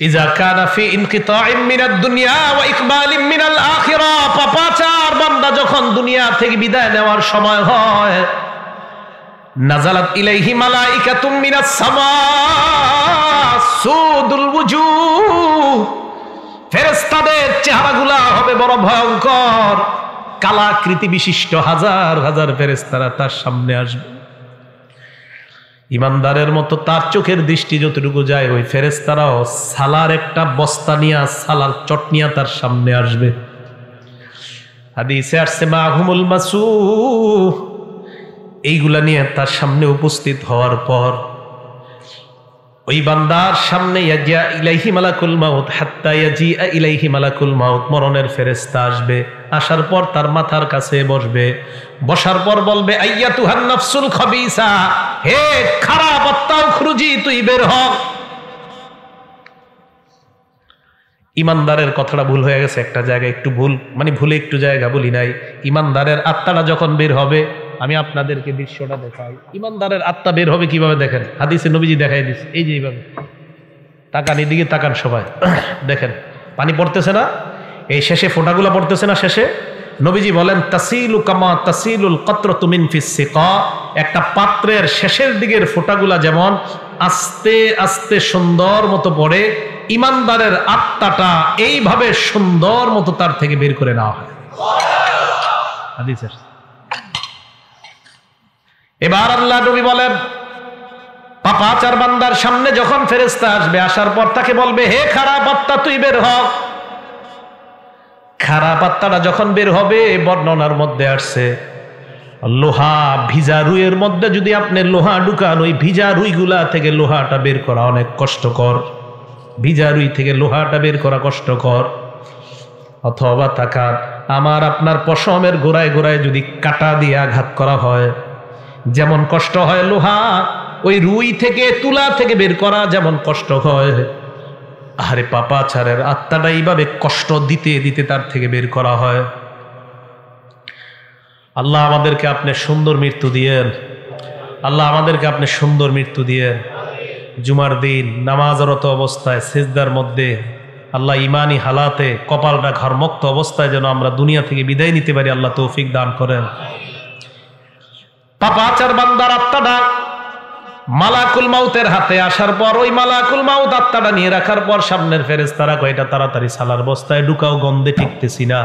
ইজা কানা ফি ইনকিতাইম মিনাদ দুনিয়া ওয়া ইকবালিম মিনাল আখিরা, পাপাচার বান্দা যখন দুনিয়া থেকে বিদায় নেওয়ার সময় হয়, নাজালাত ইলাইহি মালাইকাতুম মিনাস সামা সুদুল ওয়ুজুহ, ফেরেশতাদের চেহারাগুলা হবে বড় ভয়ঙ্কর, কালাকৃতি বিশিষ্ট হাজার হাজার ফেরেশতারা তার সামনে আসবে। ইমানদারের মতো তার চোখের দৃষ্টি যতটুকু যায়, ওই ফেরেশতারাও সালার একটা বস্তা নিয়ে, সালার চটনিয়া তার সামনে আসবে। হাদিসে আসছে মাহুমুল মাসুহ, এইগুলা নিয়ে তার সামনে উপস্থিত হওয়ার পর ওই বান্দার সামনে ইয়াজিয়া ইলাইহি মালাকুল মাউত হাত্তা ইয়াজিয়া ইলাইহি মালাকুল মাউত, মরণের ফেরেশতা আসবে। আসার পর তার মাথার কাছে বসবে, বসার পর বলবে আইয়াতুহান নাফসুল খাবিসা, হে খারাপ আত্মা উখরুজি, তুই বের হ। ইমানদারের কথাটা ভুল হয়ে গেছে একটা জায়গায়, একটু ভুল মানে ভুলে একটু জায়গা বলি নাই। ইমানদারের আত্মাটা যখন বের হবে, আমি আপনাদেরকে দৃশ্যটা দেখাই। ইমানদারের আত্মা বের হবে কিভাবে দেখেন, হাদিসে নবীজি দেখাই দিচ্ছে। এই যে এইভাবে তাকান, এদিকে তাকান সবাই, দেখেন পানি পড়তেছে না, এই শেষে ফোঁটাগুলো পড়তেছে না শেষে। নবীজি বলেন তাসিলু কামা তাসিলুল কাতরাতু মিন ফিস সিকা, একটা পাত্রের শেষের দিকের ফোঁটাগুলা যেমন আস্তে আস্তে সুন্দর মতো পড়ে, ইমানদারের আত্মাটা এইভাবে সুন্দর মতো তার থেকে বের করে নেওয়া হয়। হাদিসের এবার আল্লাহ নবী বলেন পাপাচার বান্দার সামনে যখন ফেরেশতা আসবে, আসার পর তাকে বলবে হে খারাপ আত্মা, তুই বের হ। খারাপ আত্মাটা যখন বের হবে, বর্ণনার মধ্যে আসছে লোহা ভিজা রুইয়ের মধ্যে যদি আপনি লোহা ঢুকান, ওই ভিজা রুইগুলা থেকে লোহাটা বের করা অনেক কষ্টকর, ভিজা রুই থেকে লোহাটা বের করা কষ্টকর। অথবা তাকান, আমার আপনার পশমের গোড়ায় গোড়ায় যদি কাঁটা দিয়ে আঘাত করা হয় যেমন কষ্ট হয়, লোহা ওই রুই থেকে তুলা থেকে বের করা যেমন কষ্ট হয়, আরে পাপাচারের আত্মাটা এইভাবে কষ্ট দিতে দিতে তার থেকে বের করা হয়। আল্লাহ আমাদেরকে আপনি সুন্দর মৃত্যু দিয়েন, আল্লাহ আমাদেরকে আপনি সুন্দর মৃত্যু দিয়েন। জুমার দিন নামাজরত অবস্থায় সিজদার মধ্যে আল্লাহ ইমানি হালাতে কপালটা ঘরমুক্ত অবস্থায় যেন আমরা দুনিয়া থেকে বিদায় নিতে পারি, আল্লাহ তৌফিক দান করেন। পাপাচার বান্দার আত্মাটা মালাকুল মাউতের হাতে আসার পর ওই মালাকুল মাউত আত্মাটা নিয়ে রাখার পর সামনের ফেরেশতারা কয়টা তাড়াতাড়ি সালার বস্তায় ঢুকাও, গন্ধে টিকতেছি না।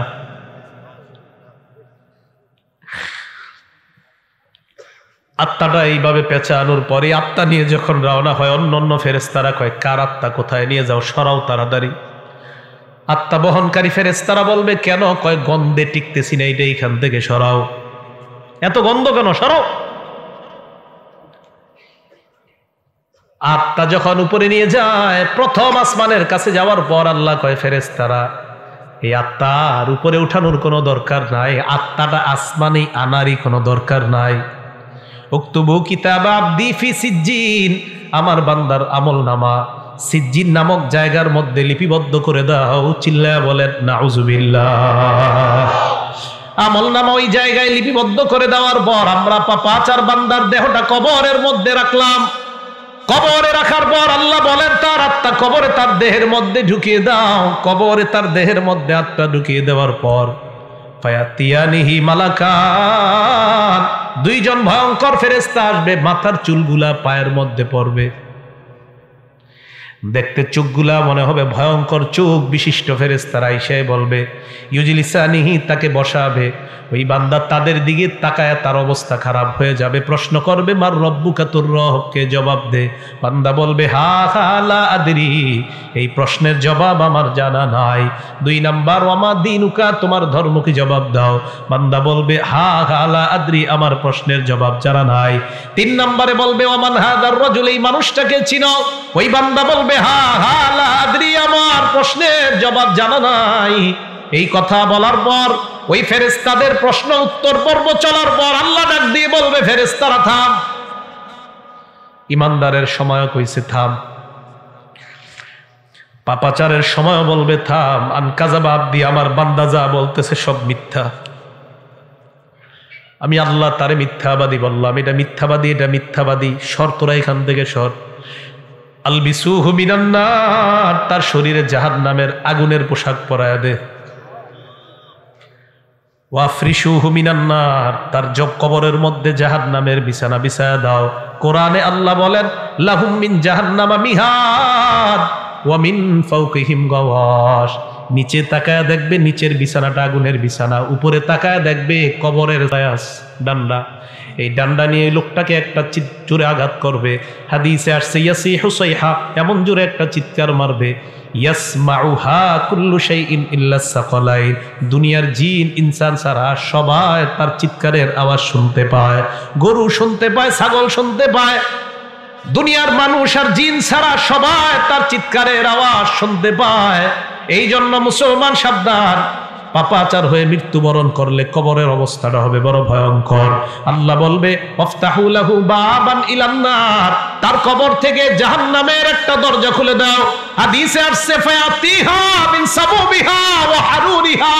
আত্মাটা এইভাবে পেঁচানোর পরে আত্মা নিয়ে যখন রওনা হয়, অন্য অন্য ফেরেশতারা কয় কার আত্মা কোথায় নিয়ে যাও, সরাও তাড়াতাড়ি। আত্মা বহনকারী ফেরেশতারা বলবে কেন, কয় গন্ধে টিকতেছি না, এইটা এইখান থেকে সরাও, এত গন্ধ কেন, সরাও। আত্মা যখন উপরে নিয়ে যায়, প্রথম আসমানের কাছে যাওয়ার পর আল্লাহ কয় ফেরেশতারা এই আত্মার উপরে উঠানোর কোনো দরকার নাই, আত্মাটা আসমানে আনারই কোনো দরকার নাই। উক্তুবু কিতাব আবদি ফি সিজ্জিন, আমার বান্দার আমল নামা সিজ্জিন নামক জায়গার মধ্যে লিপিবদ্ধ করে দাও। চিল্লায়া বলেন নাউজুবিল্লাহ। আমল নামা ওই জায়গায় লিপিবদ্ধ করে দেওয়ার পর আমরা পাপাচার বান্দার দেহটা কবরের মধ্যে রাখলাম। কবরে রাখার পর আল্লাহ বলেন তার আত্মা কবরে তার দেহের মধ্যে ঢুকিয়ে দাও। কবরে তার দেহের মধ্যে আত্মা ঢুকিয়ে দেওয়ার পর ফায়াতিয়ানিহি মালাকান, দুইজন ভয়ঙ্কর ফেরেশতা আসবে, মাথার চুলগুলা পায়ের মধ্যে পড়বে, দেখতে চোখগুলা মনে হবে ভয়ঙ্কর চোখ বিশিষ্ট ফেরেশতারা এসে বলবে ইউজিলিসানিহি, তাকে বসাবে। ওই বান্দা তাদের দিকে তাকায়, তার অবস্থা খারাপ হয়ে যাবে। প্রশ্ন করবে মার রব্বুকা, তোর রবকে জবাব দে। বান্দা বলবে হা হা লা আদরি, এই প্রশ্নের জবাব আমার জানা নাই। 2 নাম্বার ওয়ামা দিনুকা, তোমার ধর্ম কি, জবাব দাও। বান্দা বলবে হা হা লা আদরি, আমার প্রশ্নের জবাব জানা নাই। 3 নম্বরে বলবে ওয়ামান হাদার রাজুল, এই মানুষটাকে চিনো। ওই বান্দা বলবে হা হা লা আদরি, আমার প্রশ্নের জবাব জানা নাই। এই কথা বলার পর ওই ফেরেশতাদের প্রশ্ন উত্তর পর্ব চলার পর আল্লাহ ডাক দিয়ে বলবে ফেরেশতারা থাম। ইমানদারের সময় কইছে থাম, পাপাচারের সময় বলবে থাম। আনকাযাবা আবদি, আমার বান্দা যা বলতেছে সব মিথ্যা, আমি আল্লাহ তারে মিথ্যাবাদী বললাম, এটা মিথ্যাবাদী, এটা মিথ্যাবাদী, সর তোরা এখান থেকে সর। আলবিসুহু মিনান নার, তার শরীরে জাহান্নামের আগুনের পোশাক পরায়া দে। ওয়াফরিশুহু মিনান নার, তার জব কবরের মধ্যে জাহান্নামের বিছানা বিছায়া দাও। কোরআনে আল্লাহ বলেন লাহুম মিন জাহান্নামা মিহাদ ওয়া মিন ফাওকিহিম গাওয়াশ, নিচে তাকায় দেখবে নিচের বিছানাটা আগুনের বিছানা, উপরে তাকায় দেখবে কবরের ডান্ডা। এই ডান্ডা নিয়ে লোকটাকে একটা জোরে আঘাত করবে। হাদিসে আসছে ইয়াসিহু সাইহা, এমন জোরে একটা চিৎকার মারবে ইয়াসমাউহা কুল্লু শাইইন ইল্লা সাকালাইন, দুনিয়ার জিন ইনসান ছাড়া সবাই তার চিৎকারের আওয়াজ শুনতে পায়। গরু শুনতে পায়, ছাগল শুনতে পায়, দুনিয়ার মানুষ আর জিন ছাড়া সবাই তার চিৎকারের আওয়াজ শুনতে পায়। এই জন্য মুসলমান সাবধান, পাপাচার হয়ে মৃত্যুবরণ করলে কবরের অবস্থাটা হবে বড় ভয়ঙ্কর। আল্লাহ বলবে ওয়াফতাহু লাহু বাবান ইলান নার, তার কবর থেকে জাহান্নামের একটা দরজা খুলে দাও। হাদিসে আসছে ফায়াতিহা মিন সাবুবিহা ওয়া হারুরিহা,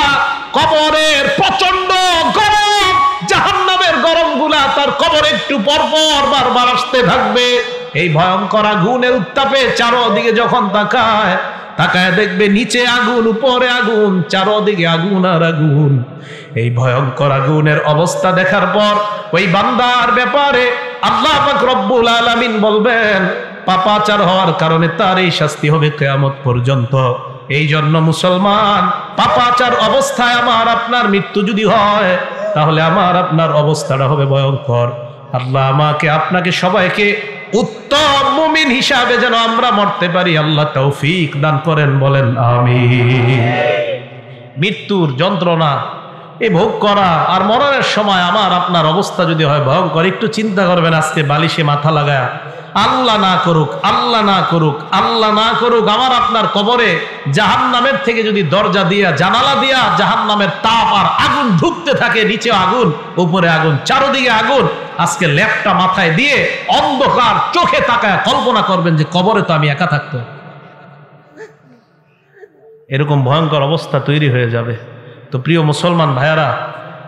কবরের প্রচন্ড গরম, জাহান্নামের গরমগুলা তার কবরে একটু পর পর বারবার আসতে থাকবে। এই ভয়ঙ্কর আগুনের উত্তাপে চারদিকে যখন তাকায় দেখবে নিচে আগুন, উপরে আগুন, চারদিকে আগুন আর আগুন। এই ভয়ঙ্কর আগুনের অবস্থা দেখার পর ওই বান্দার ব্যাপারে আল্লাহ পাক রব্বুল আলামিন বলবেন পাপাচার হওয়ার কারণে তার এই শাস্তি হবে কিয়ামত পর্যন্ত। এই জন্য মুসলমান, পাপাচার অবস্থায় আমার আপনার মৃত্যু যদি হয় তাহলে আমার আপনার অবস্থাটা হবে ভয়ঙ্কর। আল্লাহ আমাকে আপনাকে সবাইকে উত্তম মুমিন হিসাবে যেন আমরা মরতে পারি আল্লাহ তৌফিক দান করেন, বলেন আমিন। মৃত্যুর যন্ত্রণা এই ভোগ করা আর মরণের সময় আমার আপনার অবস্থা যদি হয় ভয়ঙ্কর, একটু চিন্তা করবেন আজকে বালিশে মাথা লাগায়, আল্লাহ না করুক, আল্লাহ না করুক, আল্লাহ না করুক, আমার আপনার কবরে জাহান্নামের থেকে যদি দরজা দিয়া, জানালা দিয়া জাহান্নামের তাপ আর আগুন ঢুকতে থাকে, নিচে আগুন, উপরে আগুন, চারদিকে আগুন, আজকে লেপটা মাথায় দিয়ে অন্ধকার চোখে তাকায় কল্পনা করবেন যে কবরে তো আমি একা থাকতো। এরকম ভয়ঙ্কর অবস্থা তৈরি হয়ে যাবে। তো প্রিয় মুসলমান ভাইয়ারা,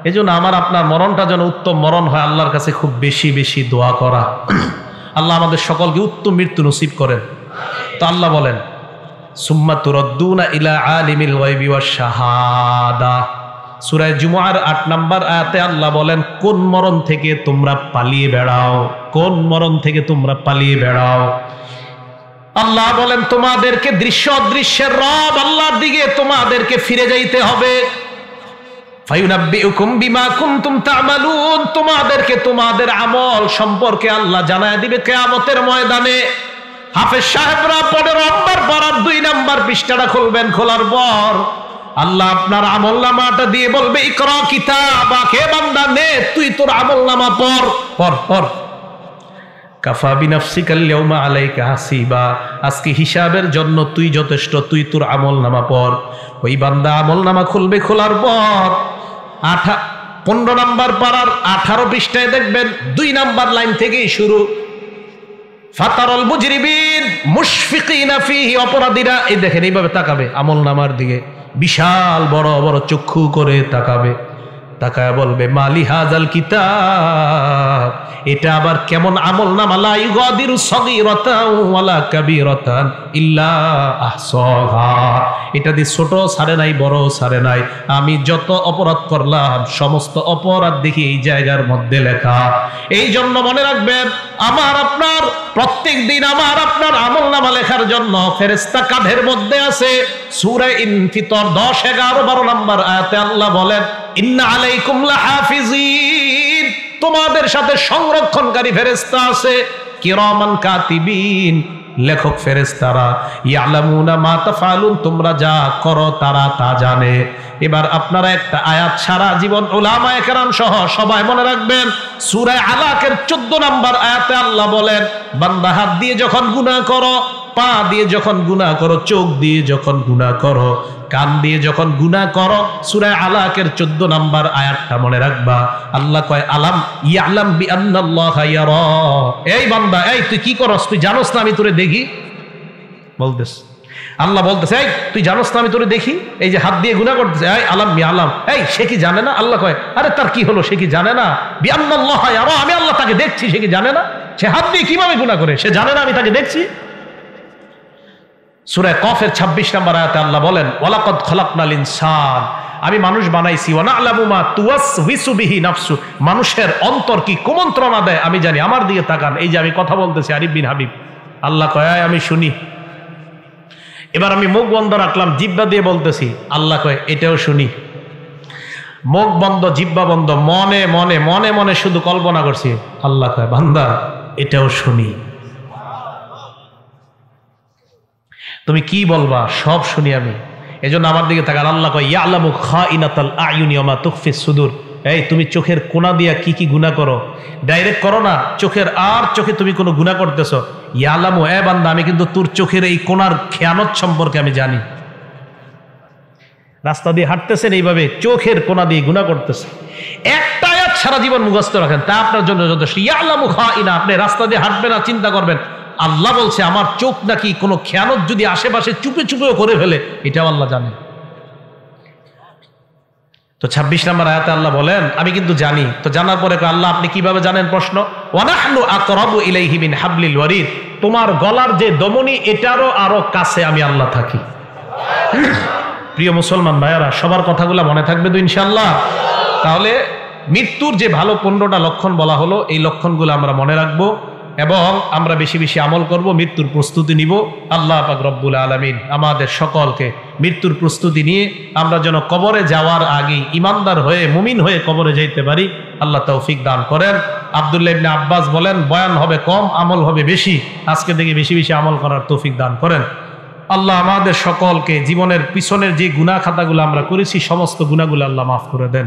এই জন্য আমার আপনার মরণটা যেন উত্তম মরণ হয়, আল্লাহর কাছে খুব বেশি বেশি দোয়া করা। আল্লাহ আমাদের সকলকে উত্তম মৃত্যু নসিব করেন। তো আল্লাহ বলেন, সুম্মা তুরদ্দুনা ইলা আলিমিল গায়বি ওয়াশ শাহাদা, সূরা জুমআর ৮ নম্বর আয়াতে আল্লাহ বলেন, কোন মরণ থেকে তোমরা পালিয়ে বেড়াও, কোন মরণ থেকে তোমরা পালিয়ে বেড়াও। আল্লাহ বলেন, তোমাদেরকে দৃশ্য অদৃশ্যের রব আল্লাহর দিকে তোমাদেরকে ফিরে যাইতে হবে। ফায়ুনাব্বিউকুম বিমা কুনতুম তা'মালুন, তোমাদেরকে তোমাদের আমল সম্পর্কে আল্লাহ জানায় দিবে কিয়ামতের ময়দানে। হাফেজ সাহেবরা 15 নম্বর পারার 2 নম্বর পৃষ্ঠাটা খুলবেন, খোলার পর আল্লাহ আপনার আমলনামাটা দিয়ে বলবে, ইকরা কিতাবাক, হে বান্দা নে তুই তোর আমলনামা পড় পড় পড়। কাফা বিনাফসিকাল ইয়াউমা আলাইকা হাসিবা, আজকে হিসাবের জন্য তুই যথেষ্ট, তুই তোর আমলনামা পড়। ওই বান্দা আমলনামা খুলবে, খোলার পর 15 নম্বর পারার 18 পৃষ্ঠায় দেখবেন 2 নম্বর লাইন থেকেই শুরু। ফাতারাল মুজরিমিন মুশফিকিনা ফিহি, অপরাধীরা এই দেখেন এইভাবে তাকাবে আমলনামার দিকে, বিশাল বড় বড় চক্ষু করে তাকাবে, তাকায় বলবে, মালি হাজাল কিতাব, এটা আবার কেমন আমলনামা, লা ইগাদিরু সগীরাতান ওয়ালা কাবীরাতান ইল্লা আহসাহা, এটা দিয়ে ছোট ছাড়ে নাই, বড় ছাড়ে নাই, আমি যত অপরাধ করলাম সমস্ত অপরাধ দেখি এই জায়গার মধ্যে লেখা। এই জন্য মনে রাখবেন, আমার আপনার প্রত্যেক দিন আমার আপনার আমলনামা লেখার জন্য ফেরেশতা কাঁধের মধ্যে আছে। সূরা ইনফিতর 10, 11, 12 নম্বর আয়াতে আল্লাহ বলেন, ইন্না আলাইকুম লাহাফিজিন, তোমাদের সাথে সংরক্ষণকারী ফেরেশতা আছে, কিরামান কাতিবিন, লেখক ফেরেশতারা, ইয়ালামুনা মা তাফআলুন, তোমরা যা করো তারা তা জানে। এবার আপনারা একটা আয়াত সারা জীবন উলামায়ে কেরাম সহ সবাই মনে রাখবেন, সূরা আলাকের 14 নম্বর আয়াতে আল্লাহ বলেন, বান্দা হাত দিয়ে যখন গুনাহ করো, পা দিয়ে যখন গুনাহ করো, চোখ দিয়ে যখন গুনাহ করো, কান দিয়ে যখন গুনাহ করো, সূরা আলাকের 14 নম্বর আয়াতটা মনে রাখবা। আল্লাহ কয়, আলাম ইয়ালাম বিআন্নাল্লাহা ইয়ারা, এই বান্দা, এই তুই কি করস, তুই জানোস না আমি তোরে দেখি, বলতেছ আল্লাহ বলতেছে, এই তুই জানোস না আমি তোরে দেখি, এই যে হাত দিয়ে গুনাহ করতেছে, এই আলাম ইয়ালাম, এই সে কি জানে না? আল্লাহ কয়, আরে তার কি হলো, সে কি জানে না? বিআন্নাল্লাহা ইয়ারা, আমি আল্লাহ তাকে দেখছি, সে কি জানে না? সে হাত দিয়ে কিভাবে গুনাহ করে, সে জানে না আমি তাকে দেখছি? সূরা কফের 26 নম্বর আয়াতে আল্লাহ বলেন, ওয়ালাকাদ খালাকনাল ইনসান, আমি মানুষ বানাইছি, ওয়া না'লামু মা তুওয়াসওয়িসু বিহি নাফসু, মানুষের অন্তর কি কুমন্ত্রণা দেয় আমি জানি। আমার দিকে তাকান, এই যে আমি কথা বলতেছি, আরিফ বিন হাবিব, আল্লাহ কয় আমি শুনি। এবার আমি মুখ বন্ধ রাখলাম, জিহ্বা দিয়ে বলতেছি, আল্লাহ কয় এটাও শুনি। মুখ বন্ধ, জিহ্বা বন্ধ, মনে মনে মনে মনে শুধু কল্পনা করছি, আল্লাহ কয় বান্দা এটাও শুনি। তুমি কি বলবা সব শুনি আমি, এজন্য আমার দিকে তাকান। আল্লাহ কয়, ইয়ালামু খাইনাতাল আয়ুনি ওয়া মা তুখফিস সুদূর, এই তুমি চোখের কোনা দিয়া কি কি গুনাহ করো, ডাইরেক্ট করো না, চোখের আর চোখে তুমি কোনো গুনাহ করতেছ, ইয়ালামু, এ বান্দা আমি কিন্তু তোর চোখের এই কোনার খেয়ানত সম্পর্কে আমি জানি। রাস্তা দিয়ে হাঁটতেছেন এইভাবে চোখের কোনা দিয়ে গুনাহ করতেছে, একটা আয়াত সারা জীবন মুখস্থ রাখেন, তা আপনার জন্য যথেষ্ট। ইয়ালামু খাইনা, আপনি রাস্তা দিয়ে হাঁটবেন আর চিন্তা করবেন, আল্লাহ বলছে আমার চোখ নাকি কোনো খেয়ানত যদি আশেপাশে চুপে চুপেও করে ফেলে, এটাও আল্লাহ জানে। তো 26 নম্বর আয়াতে আল্লাহ বলেন, আমি কিন্তু জানি। তো জানার পরে আল্লাহ আপনি কিভাবে জানেন? প্রশ্ন, ওয়া নাহনু আকরাবু ইলাইহি মিন হাবলিল ওয়ারিদ, তোমার গলার যে দমনি এটারও আরো কাছে আমি আল্লাহ থাকি। প্রিয় মুসলমান ভাইয়ারা, সবার কথাগুলো মনে থাকবে তো ইনশাআল্লাহ? তাহলে মৃত্যুর যে ভালো 15টা লক্ষণ বলা হলো, এই লক্ষণগুলো আমরা মনে রাখবো এবং আমরা বেশি বেশি আমল করব, মৃত্যুর প্রস্তুতি নিব। আল্লাহ পাক রব্বুল আলামিন আমাদের সকলকে মৃত্যুর প্রস্তুতি নিয়ে আমরা যেন কবরে যাওয়ার আগে ইমানদার হয়ে মুমিন হয়ে কবরে যাইতে পারি, আল্লাহ তৌফিক দান করেন। আব্দুল্লাহ ইবনে আব্বাস বলেন, বয়ান হবে কম, আমল হবে বেশি, আজকে থেকে বেশি বেশি আমল করার তৌফিক দান করেন। আল্লাহ আমাদের সকলকে জীবনের পিছনের যে গুনাহ খাতাগুলো আমরা করেছি সমস্ত গুনাহগুলো আল্লাহ মাফ করে দেন।